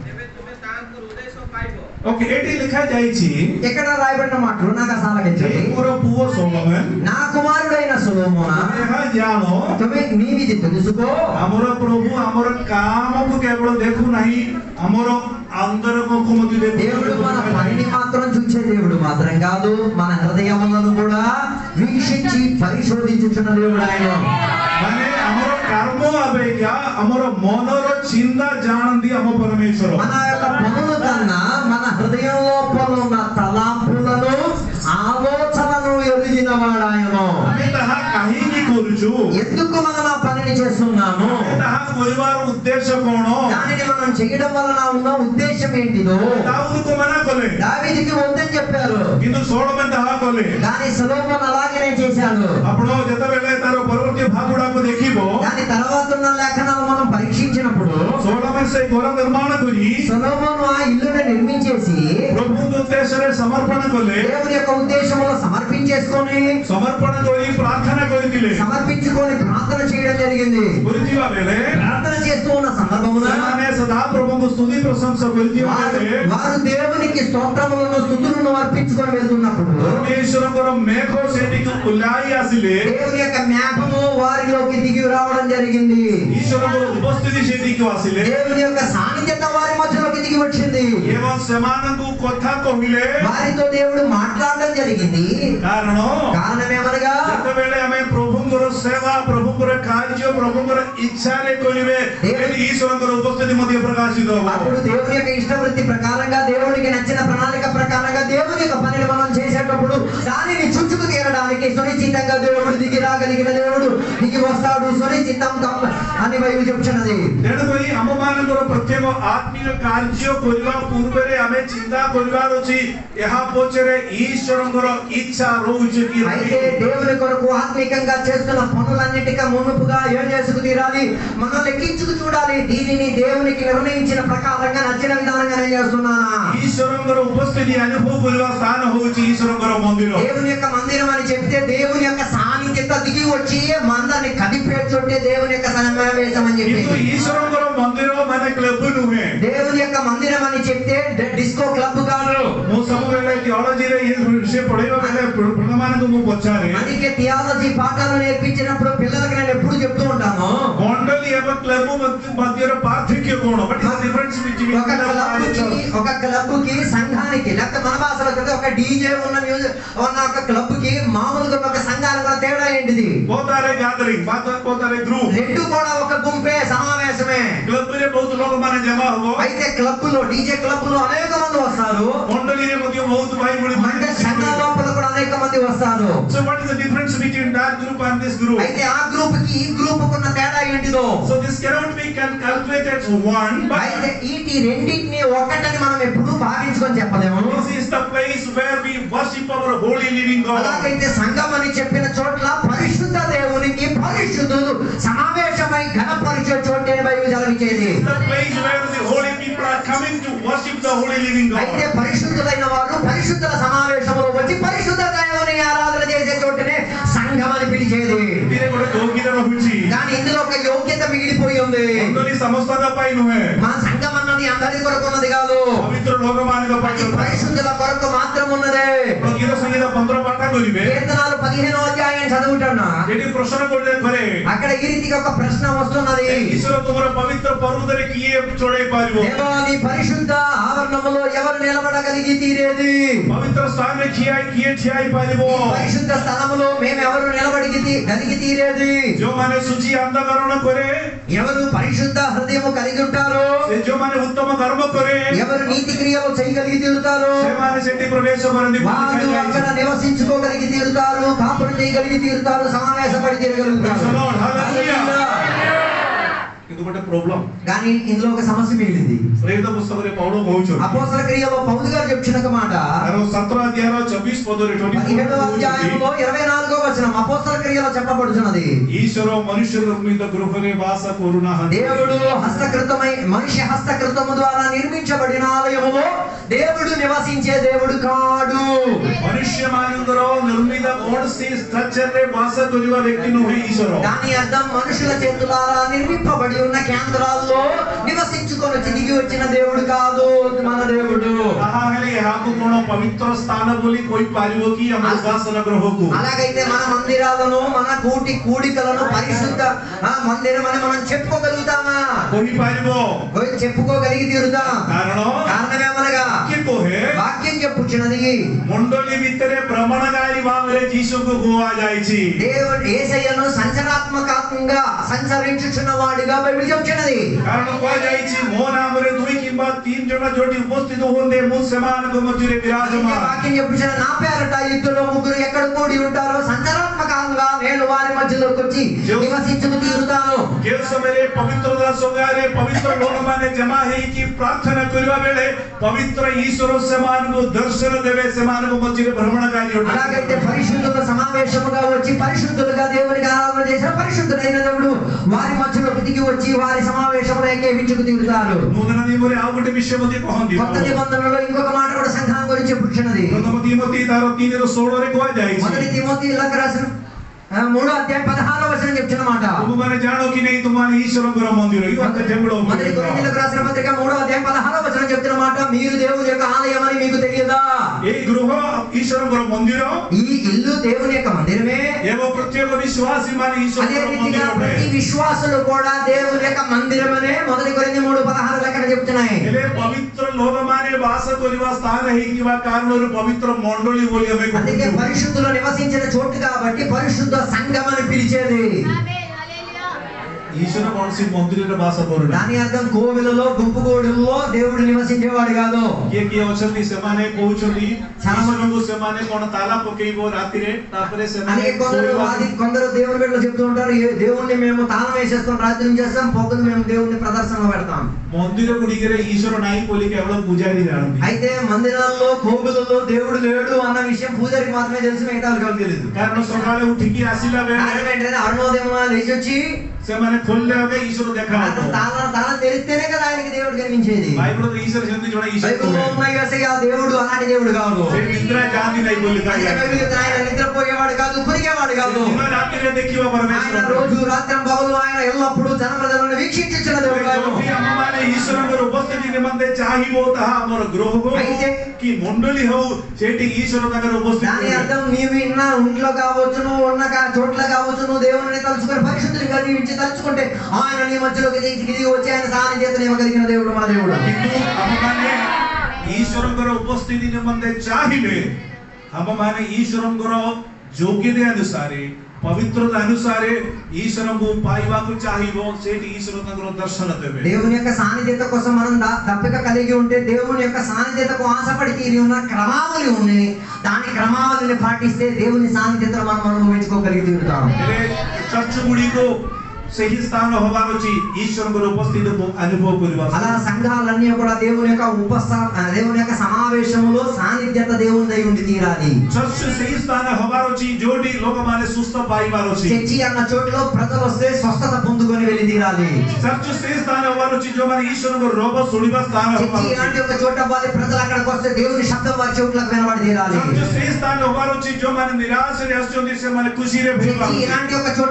ତେବେ ତୁମେ ତାଙ୍କର ଉଦ୍ଦେଶ୍ୟ ପାଇବ। ఓకే, ఏంటి లిఖాଯାଇଛି? ఎక్కడ రాయబడిన మాటలు నాకు అసాలగించండి. ମୋର ପୁଅ ସୋଲୋମନ, నా కుమారుడైన సొలొమోనా, ଏହା ଜାଣ ତୁମେ నీవిది తెలుసుకో, ଆମର ପ୍ରଭୁ ଆମର କାମକୁ କେବଳ ଦେଖୁ ନାହିଁ, ଆମର అంతరంగకు ମଧ୍ୟ దేవుడు మన పనిని మాత్రం చూసే దేవుడు మాత్రం కాదు, మన హృదయములను కూడా వీక్షించి పరిశోధించుచున్న దేవుడు ఆయన. ମାନେ ଆମର కర్మ అపేକ୍ଷା ଆମର ମନର ଚିନ୍ତା ଜାଣନ୍ତି ଆମ ପରମେଶ୍ୱର. మన యొక్క పనుల కన్నా మన హృదయం లోపల ఉన్న తలాంపులను ఆలోచనలను ఎరిగిన వాడు ఆయన. ଆମେ ତାହା କାହିଁକି କରୁଛୁ? ఎందుకు మనం ఆ పనిని చేస్తున్నాము? ତାହା କରିବାର ଉଦ୍ଦେଶ୍ୟ କ'ଣ? దానిని మనం చేయడం వలన ఉన్న ఉద్దేశం ఏంటిదో దావీదుకు మనా కలే, దావీదుకి వద్దని చెప్పారు, କିନ୍ତୁ సొలొమନ ତାହା କଲେ. కానీ సొలొమోను అలాగనే చేశాడు. ଆପଣ ଯେତେବେଳେ ତାର ପରବର୍ତ୍ତୀ ଭାଗ ଗୁଡାକୁ ଦେଖିବ, దాని తర్వాత ఉన్న లేఖనాలు మనం పరీక్షించినప్పుడు సొలొమନ ସେ ଘର ନିର୍ମାଣ କରି సొలొమోను ఆ ఇల్లుని నిర్మించేసి ప్రభుଙ୍କ ଉଦ୍ଦେଶ୍ୟରେ ସମର୍ପଣ କଲେ, దేవుని యొక్క ఉద్దేశంలో సమర్పించేసుకొని ସମର୍ପଣ କରି ପ୍ରାର୍ଥନା କରିଥିଲେ। సమర్పించుకొని ప్రార్థన చేయడం జరిగింది. କରିଥିବା ବେଳେ ప్రార్థన చేస్తూ ఉన్న సందర్భమున ସେମାନେ సదా ప్రభుଙ୍କୁ స్తుతి ప్రశంసା କରିଥିବା ବେଳେ వారు దేవునికి స్తోత్రములను స్తుతులను అర్పించుకొని వెళ్తున్నప్పుడు పరమేశ్వరଙ୍କର మేఘ ସେଠିକୁ ଓହ୍ଲାଇ ଆସିଲେ, దేవుని యొక్క మేఘము వారిలోకి దిగి రావడం జరిగింది. ఈశ్వరଙ୍କର ଉପସ୍ଥିତି ସେଠିକୁ ଆସିଲେ దేవుని యొక్క సాన్నిధ్యత వారి మధ్యలోకి దిగి వచ్చింది. ଏବଂ ସେମାନଙ୍କୁ କଥା କହିଲେ। వారితో దేవుడు మాట్లాడడం జరిగింది. కారణం ఏమనగా, ଯେତେବେଳେ ଆମେ ପ୍ରଭୁଙ୍କର ସେବା, ପ୍ରଭୁଙ୍କର କାର୍ଯ୍ୟ, ପ୍ରଭୁଙ୍କର ଇଚ୍ଛାରେ କରିବେ, ఈశ్వరଙ୍କର ఉపస్థితి ମଧ୍ୟ ప్రకాశిତ ହେବ। అప్పుడు దేవుని యొక్క ఇష్టవృత్తి ప్రకారంగా, దేవునికి నచ్చిన ప్రణాళిక ప్రకారంగా దేవుని యొక్క పనిని మనం చేసేటప్పుడు దానిని చుట్టుకు తీరడానికి సునిశ్చితంగా దేవుడు దిగి రాగలిగిన దేవుడు దిగి వస్తాడు. సునిశ్చితం అని బైబిల్ చెప్తున్నది. ତେଣୁକରି ଆମମାନଙ୍କର ପ୍ରତ୍ୟେକ ଆତ୍ମୀୟ କାର୍ଯ୍ୟ କରିବା ପୂର୍ବରେ ଆମେ ଚିନ୍ତା କରିବାର ଅଛି, ଏହା ପଛରେ ఈశ్వరଙ୍କର ఇଚ୍ఛା రହୁଛି କି? అయితే దేవుని కొరకు ఆత్మీకంగా చేస్తున్న పనులన్నిటికీ మునుపుగా ఏం చేసుకు తీరాలి? మనం లెక్కించుకు చూడాలి, దీనిని దేవునికి నిర్ణయించిన ప్రకారంగా నచ్చిన విధానంగానే చేస్తున్నానా? ఈశ్వరଙ୍କର ఉపస్థితి అనుభవ କରିବା ସ୍ଥାନ ହେଉଛି ఈశ్వరଙ୍କର ମନ୍ଦିର। దేవుని యొక్క మందిరం అని చెప్తే దేవుని యొక్క సాన్నిధ్యత దిగి వచ్చి మందని కదిపేర్చుంటే దేవుని యొక్క సమావేశం అని చెప్పి, ఈశ్వరଙ୍କର ମନ୍ଦିର ମାନେ କ୍ଲବ ନୁହେଁ। దేవుని యొక్క మందిరం అని చెప్తే డిస్కో క్లబ్ కాదు, ମୁଁ ସବୁବେଳେ థియాలజీରେ ఈ విషయం పడేవా వేళ ప్రధానమంత్రి ମୁଁ ପଚାରେ అందుకే థియాలజీ పాఠాలు నేర్పించినప్పుడు పిల్లలకు నేను ఎప్పుడు చెప్తూ ఉంటాను మండలి ଏବଂ క్లబ్ మధ్యର పార్థక్య కోణ what is the difference between ఒక క్లబ్ కి సంఘానికి లేకపోతే మన భాషలో చెప్తే ఒక డీజే ఉన్న మ్యూజిక్ ఉన్న ఒక క్లబ్ కి మామూలుగా ఒక సంఘానికి తేడా ఏంటిది పోతారే గ్యాదరింగ్ పోతారే గ్రూప్ రెండు కూడా ఒక గుంపే సమావేశమే క్లబ్ రే बहुत लोग माने जमा हो అయితే క్లబ్ లో డీజే క్లబ్ లో అనేక మంది వస్తారు మండలి రే మధ్య बहुत भाई बड़ी అంటే సంఘ లోపల కూడా అనేక మంది వస్తారు so what is the difference between that group and this group అయితే ఆ గ్రూప్ కి ఈ గ్రూప్ కు ఉన్న తేడా ఏంటిదో so this cannot be calculated as one but అయితే ఈ రెండింటిని ఒకటని మనం ఎప్పుడు భావించుకొని చెప్పలేము this is the place where we worship our holy living God అలాగైతే సంఘం అని చెప్పిన చోట్ల పరిశుద్ధ దేవునికి పరిశుద్ధులు సమావేశమై ఘనపరిచే చోటే Bible సెలవిచ్చేది the place where the holy people are coming to worship the holy living God అయితే పరిశుద్ధులైన వారు పరిశుద్ధుల సమావేశంలో వచ్చి పరిశుద్ధ దేవుని ఆరాధన చేసే చోటనే సంఘం అని పిలిచేది దీని కూడా యోగ్యత రహుచి కానీ ఇందులో ఒక యోగ్యత మిగిలిపోయి ఉంది అందరి సమస్తగా పై నువ్వే మన సంఘం అన్నది అందరి కొరకు ఉన్నది కాదు పవిత్ర లోకమానిగా పై పరిశుద్ధుల కొరకు మాత్రం ఉన్నదే గీత సంగీత 15 పాఠ కొలివే కీర్తనలు 15వ అధ్యాయం చదువుతున్నా ఎటి ప్రశ్న కొల్లే కరే అక్కడ ఈ రీతిగా ఒక ప్రశ్న వస్తున్నది ఈశ్వర తుమర పవిత్ర పర్వతరే కియే చోడై పారివో దేవాది పరిశుద్ధ ఆవరణములో ఎవరు నిలబడగలిగి తీరేది పవిత్ర స్థానమే కియే ఠియాయి పారివో పరిశుద్ధ స్థలములో మేము ఎవరు నిలబడిగి తీరేది जो माने सूची अंधकरण करे ఎవరు పరిశుద్ధ హృదయము కలిగి ఉంటారో जो माने उत्तम कर्म करे ఎవరు నీతి క్రియలు చేయగలిగి తీరుతారో से माने सेठी प्रवेश करंदी వారు అక్కడ నివసించుకోగలిగి తీరుతారు కాపురం చేయగలిగి తీరుతారు సమావేశపడి తీరగలుగుతారు ఇది ఒకటే ప్రాబ్లం కానీ ఇందులో ఒక సమస్య మిగిలింది ప్రేరిత పుస్తకరే పౌలు కହୁచు అపోస్తల క్రియలో పౌలు గారు చెప్తున్న ఒక మాట 17 అధ్యాయం 24 పదరే 17వ అధ్యాయంలో 24వ వచనం అపోస్తల క్రియలో చెప్పబడుతున్నది ఈశ్వర మనుష్య నిర్మిత గృహనే వాస కరుణ దేవుడు హస్తకృతమై మనిషి హస్తకృతము ద్వారా నిర్మించబడిన ఆలయములో దేవుడు నివసించే దేవుడు కాడు మనుష్య మానవులో నిర్మిత కోణసి స్ట్రక్చర్ రే వాస కరువ వ్యక్తి నువ్వే ఈశ్వర దాని అర్థం మనుషుల చేతులారా నిర్మింపబడి ఉన్న కేంద్రాల్లో నివసించుకొని తిరిగి వచ్చిన దేవుడు కాదు మన దేవుడు ఆహాలి యాకు కోణ పవిత్ర స్థాన బోలి కోయి పారివో కి అమ ఉపాసన గృహకు అలాగైతే మన మందిరాలను మన కూడికలను పరిశుద్ధ మందిరం అని మనం చెప్పుకోగలుగుతామా కోయి పారివో చెప్పుకోగలిగి తీరుతాం కారణమేమనగా వాక్యం చెప్పుచున్నది మండలి విత్తరే భ్రమణగారి వామరే జీసుకు గోవా జాయిచి దేవుడు యేసయ్యను సంచలనాత్మకంగా సంచరించుచున్న వాడిగా బైబిల్ చెప్తున్నది కారణ గోవా జాయిచి మో నామరే దుయి కింబా 3 జన జోటి ఉపస్థిత హోందే ము సమానకు మధ్యరే విరాజమాన వాక్యం చెప్పుచున్న నా పేరట ఇద్దరు ముగ్గురు ఎక్కడ కూడి ఉంటారో సంచలనాత్మకంగా నేను వారి మధ్యలోకి వచ్చి నివసించుకు తీరుతాను కేవ సమయరే పవిత్రదా సోగారే పవిత్ర లోకమానే జమా హేకి ప్రార్థన కరివా వేళే పవిత్ర ఈశ్వర సమానకు దర్శన దేవే సమానకు మధ్యరే భ్రమణగారి ఉంటాడు అలాగైతే పరిశుద్ధుల సమావేశముగా వచ్చి పరిశుద్ధులుగా దేవునికి ఆరాధన చేసిన పరిశుద్ధుడైన దేవుడు వారి మధ్యలోకి దిగి వచ్చి వారి సమావేశంలో ఏకీవించుకు తీరుతారు నూతన నియమరే ఆ ఒకటి విషయం ఉంది కోహంది కొత్త నిబంధనలో ఇంకొక మాట కూడా సంఘం గురించి చెప్పుచున్నది ప్రథమ తిమోతి 3:16 రే గోవా జాయిచి మొదటి తిమోతిలకు రాసిన 3వ అధ్యాయం 16వ వచనం చెప్తున్న మాట तुमने जानो कि नहीं तुम्हारे ईश्वर गुरु मंदिर है इवन जंगड़ो మొదటి కొరింథీయులకు రాసిన పత్రిక 3వ అధ్యాయం 16వ వచనం చెప్తున్న మాట మీరు దేవుని యొక్క ఆలయం అని మీకు తెలియదా ये गृह ईश्वर गुरु मंदिर ఈ ఇల్లు దేవుని యొక్క మందిరమే एवं प्रत्येक विश्वासी माने ईश्वर అదే गुरु రీతిగా मंदिर ప్రతి है విశ్వాసులు కూడా దేవుని యొక్క మందిరమనే మొదటి కొరింథీ 3:16 లెక్కన చెప్తున్నాయి ये पवित्र लोग माने वास को निवास स्थान है कि वा कारण और पवित्र मंडली बोली हमें को అందుకే పరిశుద్ధులు నివసించిన చోటు కాబట్టి పరిశుద్ధ సంఘం అని పిలిచేది ईश्वर कौन सी मंदिर रे वास करू దాని అర్థం కోవిలలో గుంపుగూడుల్లో దేవుడు నివసించేవాడు కాదు ये औषधि सेमाने कहउछली ईश्वरଙ୍କୁ सेमाने कोन ताला पकेइबो राती रे तापरे सेमाने కొందరు దేవుని బిడ్డలు చెప్తూ ఉంటారు దేవుణ్ణి మేము తాళం వేసేస్తాం రాత్రి చేస్తాం పొద్దున మేము దేవుణ్ణి ప్రదర్శనలో పెడతాం मंदिर గుడిగరే ఈశ్వర నాయి పోలి కేవలం పూజారి జానండి అయితే మందిరాల్లో కోవిలలో దేవుడు లేడు అన్న విషయం పూజారికి మాత్రమే తెలుసు మిగతా వాళ్ళకి తెలియదు కారణ సకాలే ఉఠికి ఆసిలా వేళ వెంటనే అరుణోదయం లేచి వచ్చి सेमाने खोल ଖୋଲିଲେ ଆଗେ ଈଶ୍ୱର ଦେଖା ହବ। తాళం తెరిస్తేనే కదా ఆయనకి దేవుడు కనిపించేది. బైబిల్లో ఈశ్వర చెంది చూడ ఈశ్వర బైబిల్లో ఉన్న యేసయ్య దేవుడు అలాంటి దేవుడు కాదు. ସେ ନିଦ୍ରା ଯାଆନ୍ତି ନାହିଁ ବୋଲି ఆయన నిద్రపోయేవాడు కాదు, కురిగేవాడు కాదు. ରାତିରେ ଦେଖିବ ପରମେଶ୍ୱର రోజు రాత్రి పగలు ఆయన ఎల్లప్పుడూ జనప్రజలను వీక్షించిన దేవుడు కాదు. ଆମମାନେ ଈଶ୍ୱରଙ୍କର ଉପସ୍ଥିତି ନିମନ୍ତେ ଚାହିଁବ ତାହା ଆମର ଗୃହ କି ମଣ୍ଡଳୀ ହଉ ସେଠି ଈଶ୍ୱର ତାଙ୍କର ଉପସ୍ଥିତି. దాని అర్థం నీవు ఉన్న ఇంట్లో కావచ్చు, నువ్వు ఉన్న చోట్ల కావచ్చు, నువ్వు దేవుని తలుచుకొని పరిశుద్ధుడిగా జీవించి తలుచుకుంటే ఆయన నీ మధ్యలోకి దిగి వచ్చి ఆయన సహాయం చేత ఇవ్వగలిగిన దేవుడు మన దేవుడు. ଆମମାନେ ଈଶ୍ୱରଙ୍କର ଉପସ୍ଥିତି ନିମନ୍ତେ ଚାହିଁଲେ ଆମମାନେ ଈଶ୍ୱରଙ୍କର ଯୋଗ୍ୟତା ଅନୁସାରେ పవిత్రత అనుసారే ఈశ్వరము పాయివాకు చాహిబో సేటి ఈశ్వర తనకు దర్శన దేవే. దేవుని యొక్క సాన్నిధ్యత కోసం మనం తప్పిక కలిగి ఉంటే దేవుని యొక్క సాన్నిధ్యతకు ఆశపడి తీరి ఉన్న క్రమావళి ఉన్నాయి. దాని క్రమావళిని పాటిస్తే దేవుని సాన్నిధ్యతను మనం అనుభవించుకోగలిగి తీరుతాం. చర్చ్ గుడికో ସେହି ସ୍ଥାନ ହବାର ଅଛି ଈଶ୍ୱରଙ୍କର ଉପସ୍ଥିତିକୁ ଅନୁଭବ କରିବା. అలా సంఘాలన్నీ కూడా దేవుని యొక్క సమావేశములో సాన్నిధ్యత దేవుని దయ ఉండి తీరాలి. చర్చ్ ସେହି ସ୍ଥାନ ହବାର ଅଛି ଯୋଉଠି ଲୋକମାନେ ସୁସ୍ଥ ପାଇବାର ଅଛି. చర్చి అన్న చోటులో ప్రజలు వస్తే స్వస్థత పొందుకొని వెళ్ళి తీరాలి. చర్చ్ ସେହି ସ୍ଥାନ ହବାର ଅଛି ଯୋଉମାନେ ଈଶ୍ୱରଙ୍କ ରୋଗ ଶୁଣିବା ସ୍ଥାନ ହବାର చర్చి ఇలాంటి ఒక చోట వారి ప్రజలు అక్కడికి వస్తే దేవుని శబ్దం వారి చెవులకు వినబడి తీరాలి. చర్చ్ ସେହି ସ୍ଥାନ ହବାର ଅଛି ଯୋଉମାନେ ନିରାశରେ ଆସୁଛନ୍ତି ସେମାନେ ଖୁସିରେ ଫେରିବା. చర్చి ఇలాంటి ఒక చోట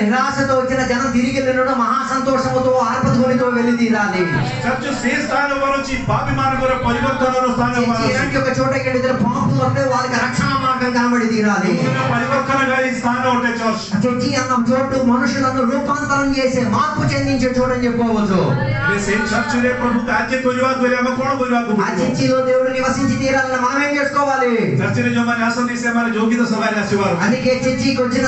నిరాశతో వచ్చిన జనం తిరిగి వెళ్ళిన మహా సంతోషముతో ఆర్పధ్వనితో వెళ్ళి తీరాలి. చర్చ్ ସେହି ସ୍ଥାନ ହବାର ଅଛି పాపిମାନଙ୍କର ପରିବର୍ତ୍ତନର ସ୍ଥାନ ହବାର ଅଛି. ఇలాంటి ఒక చోటకి వెళ్ళిన పాపులు వస్తే వారికి రక్షణ మార్గం కనబడి తీరాలి. పరివర్తనకారి స్థానం ఒకటే చర్చ్. చర్చి అన్న చోటు మనుషులను రూపాంతరం చేసే మార్పు చెందించే చోటు అని చెప్పుకోవచ్చు. ସେହି చర్ଚ୍ରେ ପ୍ରଭୁ କାର୍ଯ୍ୟ କରିବାକୁ ହେଲେ ଆମେ କ'ଣ କରିବାକୁ ఆ ପଡ଼ିବ? చర్చిలో దేవుడు నివసించి తీరాలని మనం ఏం చేసుకోవాలి? చర్ଚ୍ରେ ଯୋଉମାନେ ଆସନ୍ତି ସେମାନେ ଯୋଗ୍ୟତା ସଭାରେ ଆସିବାର. అందుకే చర్చికి వచ్చిన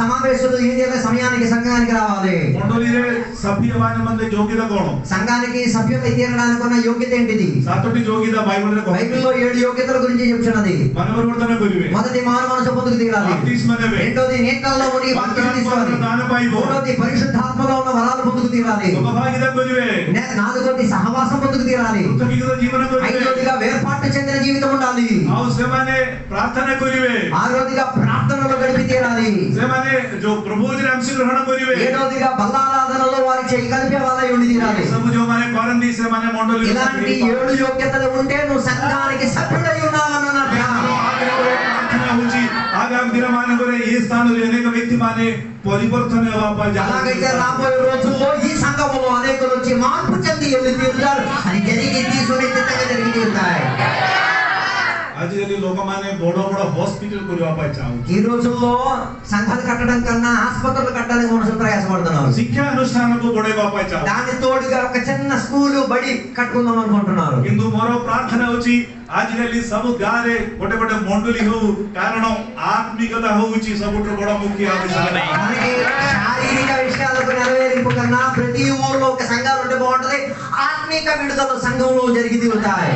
సమావేశాలు ఏం చేయాలి? సమయానికి సంఘానికి రావాలి. ମଣ୍ଡଳୀରେ ସଭ୍ୟ ମାନେ ମଧ୍ୟ ଯୋଗ୍ୟତା କ'ଣ? సంఘానికి సభ్యత తీరడానికి ఉన్న యోగ్యత ఏంటిది? 7ଟି ଯୋଗ୍ୟତା బైబిల్లో బైబిల్లో 7 యోగ్యతల గురించి చెప్తున్నది. మనవర్తన କରିବେ. మొదటి మారు మనసు పొందుకు తీరాలి. బాప్తిస్మ నెবে. రెండోది నేత్రాల్లో మునిగి బాప్తిస్మ తీసుకోవాలి. దాన పాయిబో. మూడోది పరిశుద్ధాత్మలో ఉన్న వరాలు పొందుకు తీరాలి. సమభాగిత କରିବେ. నాలుగోది సహవాసం పొందుకు తీరాలి. ఉత్తమీకృత జీవన କରିବେ. ఐదోదిగా వేర్పాటు చెందిన జీవితం ఉండాలి. ଆଉ ସେମାନେ ପ୍ରାର୍ଥନା କରିବେ. ఆరోదిగా ప్రార్థనలో గడిపి తీరాలి. ସେମାନେ जो ପ୍ରଭୁରେ ଅଂଶଗ୍ରହଣ କରିବେ. ఏడోదిగా బల్లారాధనలో వారి చేయి కలిపే వాళ్ళై ఉండి తీరాలి. ସବୁ ଯୋଉମାନେ କରନ୍ତି ସେମାନେ ମଣ୍ଡଳୀ. ఇలాంటి 7 యోగ్యతలు ఉంటే నువ్వు సంఘానికి సభ్యుడై ఉన్నావన్న ప్రార్థన హଉଛି ఆగామి దినమానకరే ఈ స్థానంలో అనేక వ్యక్తి మానే పరివర్తన ହେବା ପାଇଁ అలాగైతే రాబోయే రోజుల్లో ఈ సంఘములో అనేకులు వచ్చి మార్పు చెంది వెళ్ళి తీరుతారు. అది జరిగింది సునిశ్చితంగా జరిగి తీరుతాయి. ଆଜିକାଲି ଲୋକମାନେ ବଡ଼ ବଡ଼ ହସ୍ପିଟାଲ କରିବା ପାଇଁ ଚାହୁଁଛନ୍ତି. ఈ రోజుల్లో సంఘాలు కట్టడం కన్నా ఆసుపత్రులు కట్టడానికి మనుషులు ప్రయాసపడుతున్నారు. ଶିକ୍ଷା ଅନୁଷ୍ଠାନକୁ ବଢେଇବା ପାଇଁ ଚାହୁଁଛନ୍ତି. దాని తోడుగా ఒక చిన్న స్కూలు బడి కట్టుకుందాం అనుకుంటున్నారు. କିନ୍ତୁ ମୋର ପ୍ରାର୍ଥନା ହେଉଛି ଆଜିକାଲି ସବୁ ଗାଁରେ ଗୋଟେ ଗୋଟେ ମଣ୍ଡଳୀ ହଉ, କାରଣ ଆତ୍ମିକତା ହଉଛି ସବୁଠୁ ବଡ଼ ମୁଖ୍ୟ ଆବଶ୍ୟକ. మనకి శారీరక విషయాలకు నెరవేరింపు కన్నా ప్రతి ఊర్లో ఒక సంఘాలు ఉంటే బాగుంటది. ఆత్మిక విడుదల సంఘంలో జరిగి తీరుతాయి.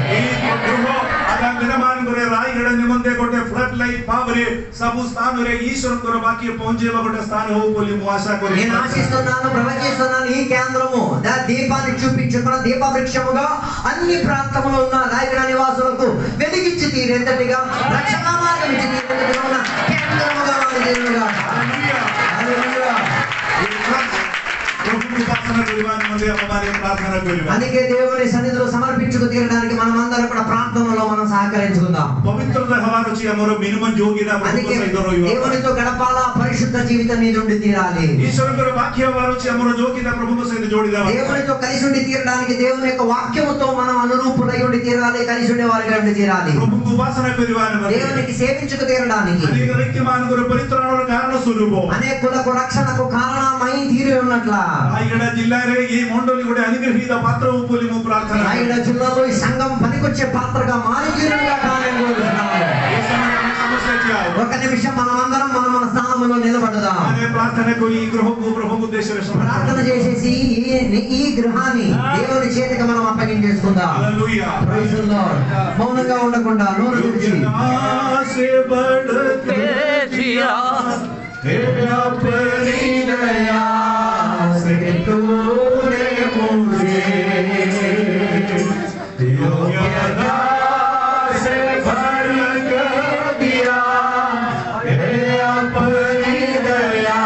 ଆଗାମୀ ଦିନମାନଙ୍କରେ ରାୟଗଡ଼ା ନିମନ୍ତେ ଗୋଟେ ଫ୍ଲଡ୍ ଲାଇଟ୍ ଭାବରେ ସବୁ ସ୍ଥାନରେ ଈଶ୍ୱରଙ୍କର ବାକ୍ୟ ପହଞ୍ଚେଇବା ଗୋଟେ ସ୍ଥାନ ହଉ ବୋଲି ମୁଁ ଆଶା କରେ. నేను ఆశిస్తున్నాను, ప్రవచిస్తున్నాను. ఈ కేంద్రము దీపాన్ని చూపించుకున్న దీప వృక్షముగా అన్ని ప్రాంతములో ఉన్న రాయగడ నివాసులకు వెలిగించి తీరేంతటిగా రక్షణ మార్గం ఇచ్చి తీరేంతటిగా ఉన్న కేంద్రముగా దేవుడుగా. అందుకే దేవుని సన్నిధిలో సమర్పించుకు తీరడానికి మనం అందరం కూడా ప్రార్థనలో మనం సహకరించుకుందాం. పవిత్రత హవార్ వచ్చి అమరో మినిమం యోగ్యత దేవునితో గడపాల పరిశుద్ధ జీవితం నీ నుండి తీరాలి. ఈశ్వరుని వాక్య హవార్ వచ్చి అమరో యోగ్యత ప్రభుత్వ సైతం జోడిదాం. దేవునితో కలిసి ఉండి తీరడానికి దేవుని యొక్క వాక్యముతో మనం అనురూపుడై ఉండి తీరాలి. కలిసి ఉండే వారిగా ఉండి తీరాలి. ప్రభువు ఉపాసన పరివారం దేవునికి సేవించుకు తీరడానికి అనేక వ్యక్తి మానవుల పరిత్రాణల కారణ స్వరూపం అనేకులకు రక్షణకు కారణమై తీరి ఉన్నట్ల రాయగడ జిల్లారే ఈ మండలి కూడా అనుగ్రహీత పాత్ర ఉపలి ము ప్రార్థన. రాయగడ జిల్లాలో ఈ సంఘం పనికొచ్చే పాత్రగా మారి తీరుగా కావాలని కోరుతున్నాము. ఒక నిమిషం మనమందరం మన మన స్థానంలో నిలబడదాం. ప్రార్థన కొని ఈ గృహకు ప్రభువు ఉద్దేశం ప్రార్థన చేసేసి ఈ గృహాన్ని దేవుని చేతికి మనం అప్పగించేసుకుందాం. హల్లెలూయా. Praise the lord. మౌనంగా ఉండకుండా నోరు తెరిచి से बढ़ते जिया तेरा परिणया से तूने मुझे योग्यता से भर कर दिया तेरा परिणया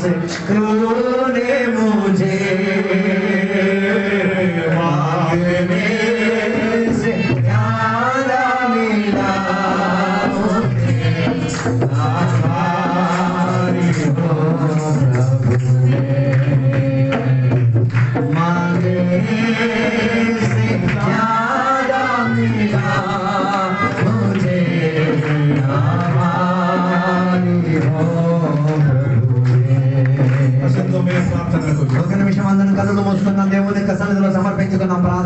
से तूने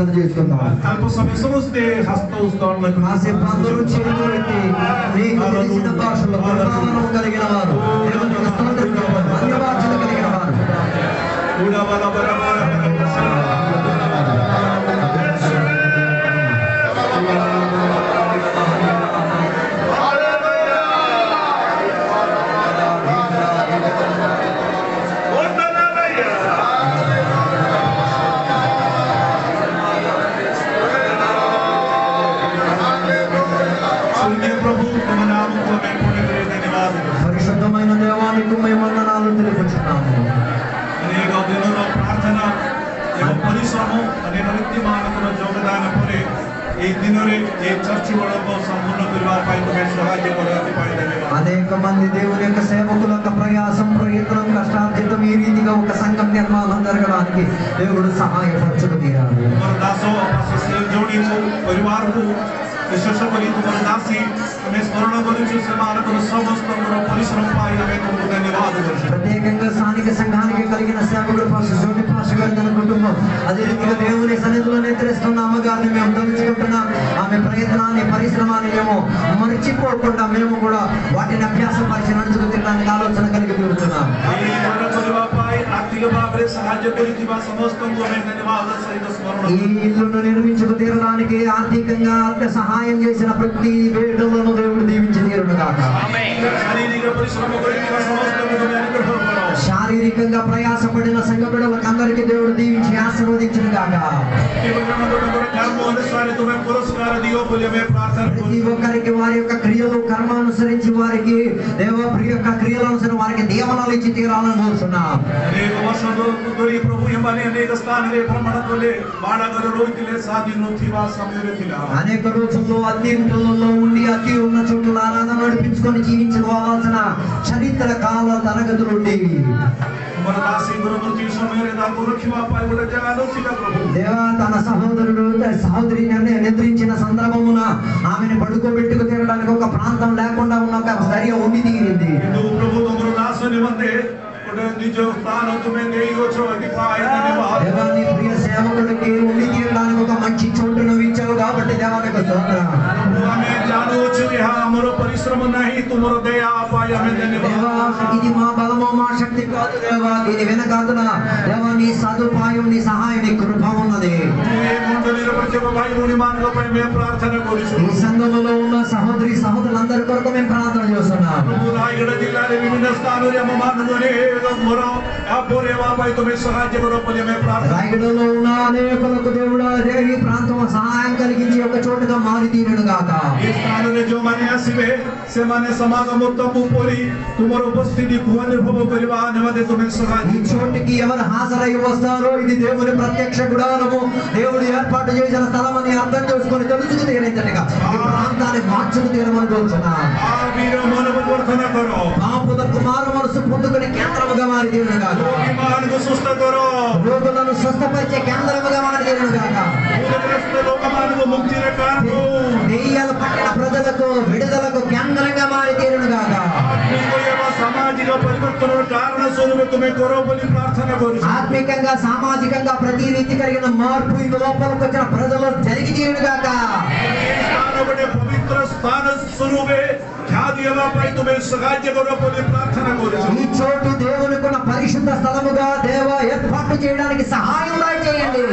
ప్రార్థన చేసుకుందాం. अल्प समय समझते हस्त उस्तोड़ కాసేపు అందరూ చేతులు ఎత్తి మీకు తెలిసిన భాషలో ప్రమాణం కలిగిన వారు, దేవునికి స్తోత్రం చెప్పండి. అన్య భాషలు కలిగిన వారు పరిశుద్ధమైన దేవానికి మేము వందనాలు తెలుపుచున్నాము. అనేక దినముల ప్రార్థన పరిశ్రమ అనేక విద్యమానకుల যোগদান করে এই দিনরে এই చర్చి వరకు సంపూర్ణ పరివారపై సహాయ కొరకు ధన్యవాదాలు. అనేక మంది దేవుని యొక్క సేవకుల యొక్క ప్రయాసం, ప్రయత్నం, కష్టార్జితం ఈ రీతిగా ఒక సంఘం నిర్మాణం జరగడానికి దేవుడు సహాయపరచుకు తీరాలి. మన దాసో జోడించు పరివారకు విశేష କରି ତୁମର ଦାସୀ ଆମେ ସ୍ମରଣ କରୁଛୁ ସେମାନଙ୍କର ସମସ୍ତଙ୍କର ପରିଶ୍ରମ ପାଇଁ ଆମେ ତୁମକୁ ଧନ୍ୟବାଦ କରୁଛୁ. ప్రత్యేకంగా స్థానిక సంఘానికి కలిగిన సేవకుడు పాస్టర్ పాస్టర్ గారు తన కుటుంబం, అదే రీతిగా దేవుని సన్నిధిలో నిద్రిస్తున్న అమ్మగారిని మేము తలుచుకుంటున్నాం. ఆమె ప్రయత్నాన్ని, పరిశ్రమాన్ని మేము మర్చిపోకుండా మేము కూడా వాటిని అభ్యాసపరిచి నడుచుకు తినడానికి ఆలోచన కలిగి తిరుగుతున్నాం. ఆర్థిక భావే సహాయ కొరిଥିବା ସମସ୍ତଙ୍କୁ ଆମେ ଧନ୍ୟବାଦ ସହିତ ସ୍ମରଣ ఈ ఇల్లును నిర్మించుకు తీరడానికి ఆర్థికంగా సహాయం చేసిన ప్రతి వేడులను దేవుడు దీవించి తీరును గాక. శారీరక పరిశ్రమ కొరిଥିବା ସମସ୍ତଙ୍କୁ ତୁମେ అనుగ్రହ କର. శారీరకంగా ప్రయాసపడిన సంఘ బిడ్డలకు అందరికీ దేవుడు దీవించి ఆశీర్వదించును గాక. ప్రతి ఒక్కరికి వారి యొక్క క్రియలు కర్మానుసరించి వారికి దేవ ప్రియ యొక్క క్రియల అనుసరించి వారికి దీవెనలు ఇచ్చి తీరాలని కోరుతున్నాం. అనేక వర్షాలు తోరి ప్రభు యమనే అనేక స్థానరే భ్రమణతోలే బాణగర రోయితిలే సాధి నొథివా సమయరే తిలా. అనేక రోజుల్లో అతి ఇంట్లో ఉండి అతి ఉన్న చోట్ల ఆరాధన నడిపించుకొని జీవించుకోవాల్సిన చరిత్ర కాల తరగతులు ఉండేవి. దేవా తన సహోదరుడు సహోదరి నిద్రించిన సందర్భమున ఆమెను పడుకోబెట్టుకు తీరడానికి ఒక ప్రాంతం లేకుండా ఉన్న ఒక సరిగా ఉండి తీరింది. దేవాన్ని ప్రియ సేవకుడికి ఉండి తీరడానికి ఒక మంచి చోటు నువ్వు ఇచ్చావు కాబట్టి దేవానికి స్తోత్రం. ఇది మా బలమో మా శక్తి కాదు దేవా, దీని వెనకాతల దేవా నీ సదుపాయం, నీ సహాయం, నీ కృప ఉన్నది. ఈ సంఘములో ఉన్న సహోదరి సహోదరులందరి కొరకు మేము ప్రార్థన చేస్తున్నాం. రాయగడలో ఉన్న అనేకులకు దేవుడు ఈ ప్రాంతం సహాయం కలిగించి ఒక చోటుగా మారి తీరును గాక. ఈ చోటుకి ఎవరు హాజరై వస్తారో ఇది దేవుని ప్రత్యక్ష గుడారము, దేవుడు ఏర్పాటు చేసిన స్థలం అని అర్థం చేసుకొని తెలుసుకు తీరించగా ఈ ప్రాంతాన్ని మార్చుకు తీరమని కోరుచున్నాం. పాపులకు మారు మనసు పొందుకునే కేంద్రముగా మారి తీరును గాక. రోగులను స్వస్థపరిచే కేంద్రముగా మారి తీరును గాక. దెయ్యాలు పట్టిన ప్రజలకు విడుదలకు కేంద్రంగా మారి తీరును గాక. సామాజిక పరివర్తన కారణ స్వరూపమే కొరవలి ప్రార్థన కోరు. ఆత్మికంగా సామాజికంగా ప్రతి రీతి కలిగిన మార్పు ఈ లోపలికి వచ్చిన ప్రజలు జరిగి తీరును గాక. పవిత్ర స్థాన స్వరూపే ఖ్యాతియలపై తుమే సహాయ కొరవలి ప్రార్థన కోరు. ఈ చోటు దేవునికున్న పరిశుద్ధ స్థలముగా దేవ ఏర్పాటు చేయడానికి సహాయం చేయండి.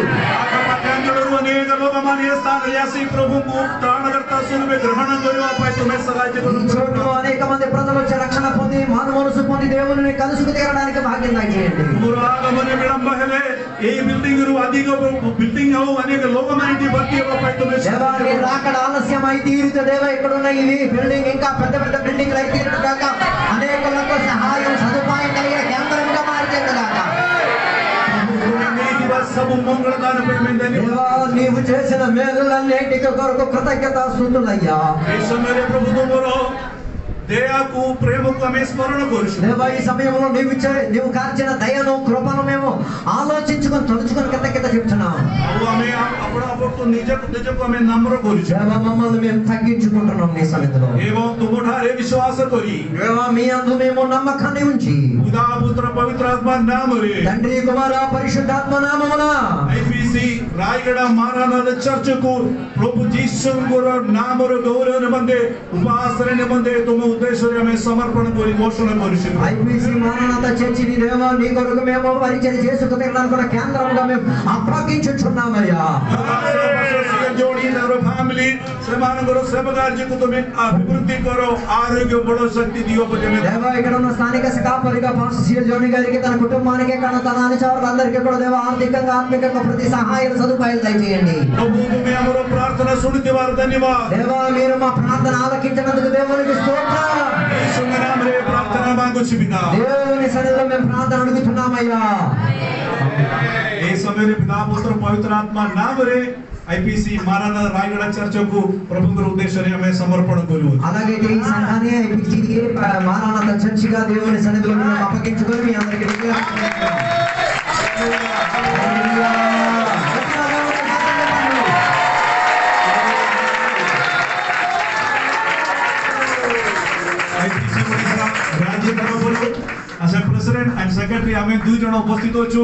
అనేక లోకమాన్య స్థానయాసి ప్రభుకు ప్రాణకర్త స్వరూపే గ్రహణం కొరవపై తుమే సహాయ కొరవలి. ఈ చోటు అనేక మంది ప్రజలు రక్షణ పొంది మారు మనసు పొంది దేవుని కలుసుకు తీరడానికి భాగ్యం చేయండి. పురాగమన విళంబ హెలే ఈ బిల్డింగ్ రు అధిక బిల్డింగ్ అవు అనేక లోకమైనటి భక్తి పై తుమే దేవా నీ రాకడ ఆలస్యమై తీరుత దేవ ఇక్కడ ఉన్న ఈ బిల్డింగ్ ఇంకా పెద్ద పెద్ద బిల్డింగ్ లై తీరును గాక. అనేకులకు సహాయం సదుపాయం కలిగిన కేంద్రంగా మారిచేను గాక. దేవా నీవు చేసిన మేలులన్నిటి కొరకు కృతజ్ఞతాస్తుతులయ్యా. దయకు ప్రేమకు ఆమె స్మరణ కరుచు దేవా ఈ సమయంలో నీవు కార్చిన దయను కృపను మేము ఆలోచించుకొని తలుచుకొని కింద చెప్తున్నాం. ఆమె అప్పుడు నిజకు ఆమె నమ్ర కరుచు దేవా మమ్మల్ని మేము తగ్గించుకుంటున్నాం నీ సన్నిధిలో. ఏవం తుమఠారే విశ్వాస కరి దేవా మీ యందు మేము నమ్మకాన్ని ఉంచి పితా పుత్ర పవిత్రాత్మ నామరే తండ్రి కుమార పరిశుద్ధాత్మ నామమున ఐపీసీ రాయగడ మారానాథ చర్చకు ప్రభు జీసస్ଙ୍କର ନାମର ଗୌରବ ନିମନ୍ତେ ଉପାସନା ନିମନ୍ତେ ତୁମ ଉଦ୍ଦେଶ୍ୟରେ ଆମେ ସମର୍ପଣ କରି ଘୋଷଣା କରୁଛୁ. ఐపీసీ మారానాథ చర్చిని దేవా నీ కొరకు మేము పరిచయం చేసుకునేందుకు కేంద్రంగా మేము అప్పగించుచున్నామయ్యా. जोड़ी तारो फैमिली सेमानଙ୍କର सेवा କାର୍ଯ୍ୟକୁ ତୁମେ అభివృద్ధి కరో ఆరోగ్య బଳ శక్తి దియో పజమే దేవా ఇక్కడ ఉన్న స్థానిక సకాపరిగా పాస్టర్ సిఎల్ జోని గారికి తన కుటుంబానికి తన అనుచరులందరికీ కూడా దేవా ఆర్థికంగా ఆత్మికంగా ప్రతి సహాయం సదుపాయాలు దయచేయండి. ప్రభు तुमे हमरो प्रार्थना सुनिदिवार धन्यवाद దేవా మీరు మా ప్రార్థన ఆలకించినందుకు దేవునికి స్తోత్రం. యేసుని నామములో ప్రార్థన మాంగుచు పితా దేవుని సన్నిధిలో మేము ప్రార్థన అడుగుతున్నామయ్యా. ఈ సమୟରେ పితా పుత్ర పవిత్ర ఆత్మ నామములో ఐపీసీ మారానాథ రాయగడ చర్చకు ప్రభువుల ఉద్దేశంలో ఆమె సమర్పణ కొలువు. అలాగే ఈ సంఘాన్ని ఐపీసీకి మారానాథ చర్చిగా దేవుని సన్నిధిలో మేము అప్పగించుకొని మీ అందరికీ प्रेसिडेंट एंड सेक्रेटरी आम दुई जन उपस्थित अच्छु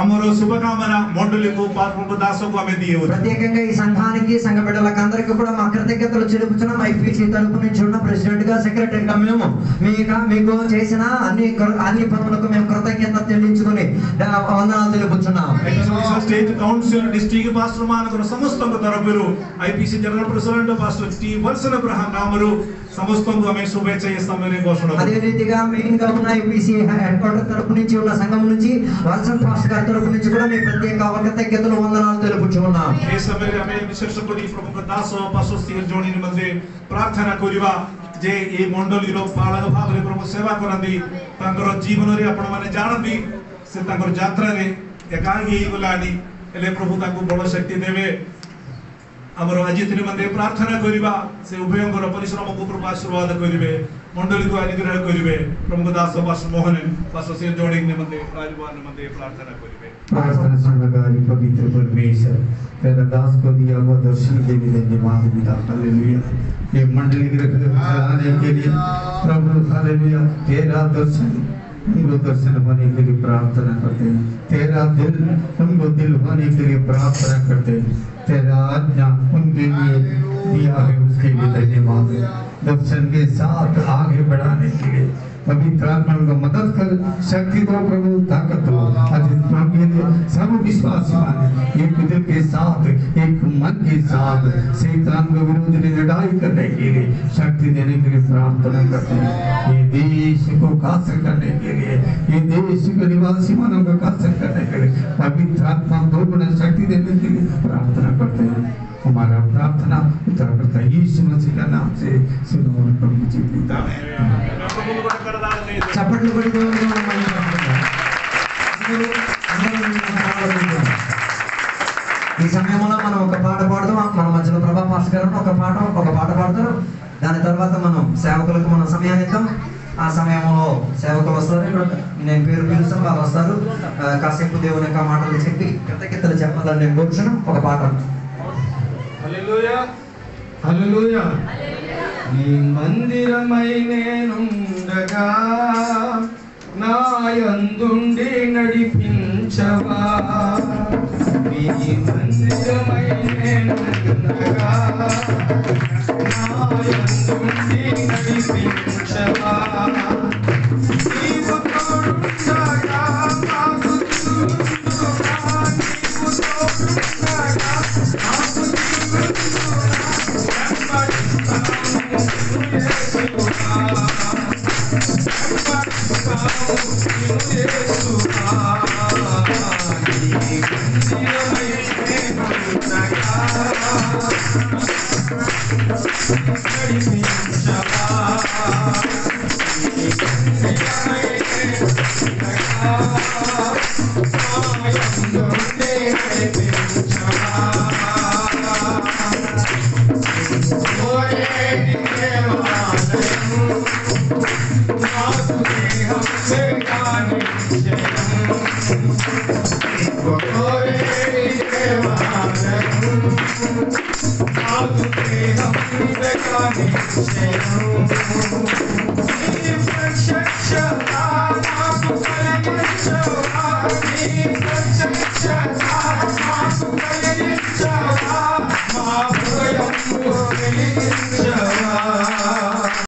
आमर शुभकामना मंडली को पार्वती दास को आम दिए ప్రత్యేకంగా ఈ సంఘానికి సంఘ బిడ్డలకు అందరికీ కూడా మా కృతజ్ఞతలు చెల్లించున్నాం. ఐపీసీ తరపు నుంచి ఉన్న ప్రెసిడెంట్ గా సెక్రటరీ గా మేము మీకు చేసిన అన్ని పనులకు మేము కృతజ్ఞత చెల్లించుకొని వందనాలు తెలుపుతున్నాం. स्टेट काउंसिल डिस्ट्रिक्ट पास्टर मानकर समस्त तरफରୁ IPC general president pastor T वर्षन अब्राहम नामరు సమస్తకు ఆమె శుభేచ్ఛ చేస్తామని ఘోషణ. అదే రీతిగా మెయిన్ గా ఉన్న ఐపీసీ హెడ్ క్వార్టర్ తరపు నుంచి ఉన్న సంఘం నుంచి వర్షన్ పాస్టర్ గారి తరపు నుంచి కూడా మేము ప్రత్యేక కృతజ్ఞతలు వందనాలు తెలుపుచున్నాం. ఈ సమୟରେ ଆମେ ବିଶେଷ କରି ପ୍ରଭୁଙ୍କ ଦାସ ପାସ୍ଟର ସିଏଲ୍ ଜୋନି ନିମନ୍ତେ ପ୍ରାର୍ଥନା କରିବା ଯେ ଏ ମଣ୍ଡଳୀର ପାଳକ ଭାବରେ ପ୍ରଭୁ ସେବା କରନ୍ତି ତାଙ୍କର ଜୀବନରେ ଆପଣମାନେ ଜାଣନ୍ତି ସେ ତାଙ୍କର ଯାତ୍ରାରେ ଏକାକି ହେଇଗଲାନି ହେଲେ ପ୍ରଭୁ ତାଙ୍କୁ ବଡ଼ ଶକ୍ତି ଦେବେ. ଆମର ଆଜି ନିମନ୍ତେ ପ୍ରାର୍ଥନା କରିବା ସେ ଉଭୟଙ୍କର ପରିଶ୍ରମକୁ ପ୍ରଭୁ ଆଶୀର୍ବାଦ କରିବେ मंडली को अनुग्रह करिवे प्रमुख दास पास्टर मोहन पास्टर सिएल जोड़ी निमंते राजवार निमंते प्रार्थना करिवे. प्रार्थना संगकारी पवित्र परमेश्वर तेरा दास को दिया हुआ दर्शन के लिए धन्यवाद पिता हालेलुया. ये मंडली के चलाने के लिए प्रभु हालेलुया तेरा दर्शन उनको दर्शन होने के लिए प्रार्थना करते हैं. तेरा दिल उनको दिल होने के लिए प्रार्थना करते हैं. तेरा आज्ञा उनके लिए दिया है उसके लिए धन्यवाद. दर्शन के साथ आगे बढ़ाने के लिए पवित्र आत्मा को मदद कर शक्ति दो प्रभु ताकत दो. आज के लिए सब विश्वासी माने एक दिल के साथ एक मन के साथ शैतान के विरुद्ध लड़ाई करने के लिए शक्ति देने के लिए प्रार्थना करते हैं. ये देश को कासल करने के लिए ये देश के निवासी मानव को कासल करने के लिए पवित्र आत्मा दो गुना शक्ति देने के लिए प्रार्थना करते हैं. हमारा प्रार्थना उत्तर करता यीशु मसीह का नाम से सुनो और प्रभु जी पिता చప్పట్లు కొట్టి ఈ సమయంలో మనం ఒక పాట పాడుతాం. మన మధ్యలో ప్రభా పాస్టర్ గారు ఒక పాట పాడతారు. దాని తర్వాత మనం సేవకులకు మనం సమయాన్ని ఇద్దాం. ఆ సమయంలో సేవకులు వస్తారు. నేను పేరు పిలుస్తాను, వాళ్ళు వస్తారు. కాసేపు దేవుని యొక్క మాటలు చెప్పి కృతజ్ఞతలు చెప్పాలని నేను కోరుచున్నాను. ఒక పాట. హల్లెలూయా హల్లెలూయా. నీ మందిరమై నేనుండగా నా యందుండి నడిపించవా. నీ మందిరమై నేనుండగా నా యందుండి నడిపించవా. నీవు తోడుండగా నాకు స్తుతులుగా, నీవు తోడుండగా నాకు हमसे गाने जन्म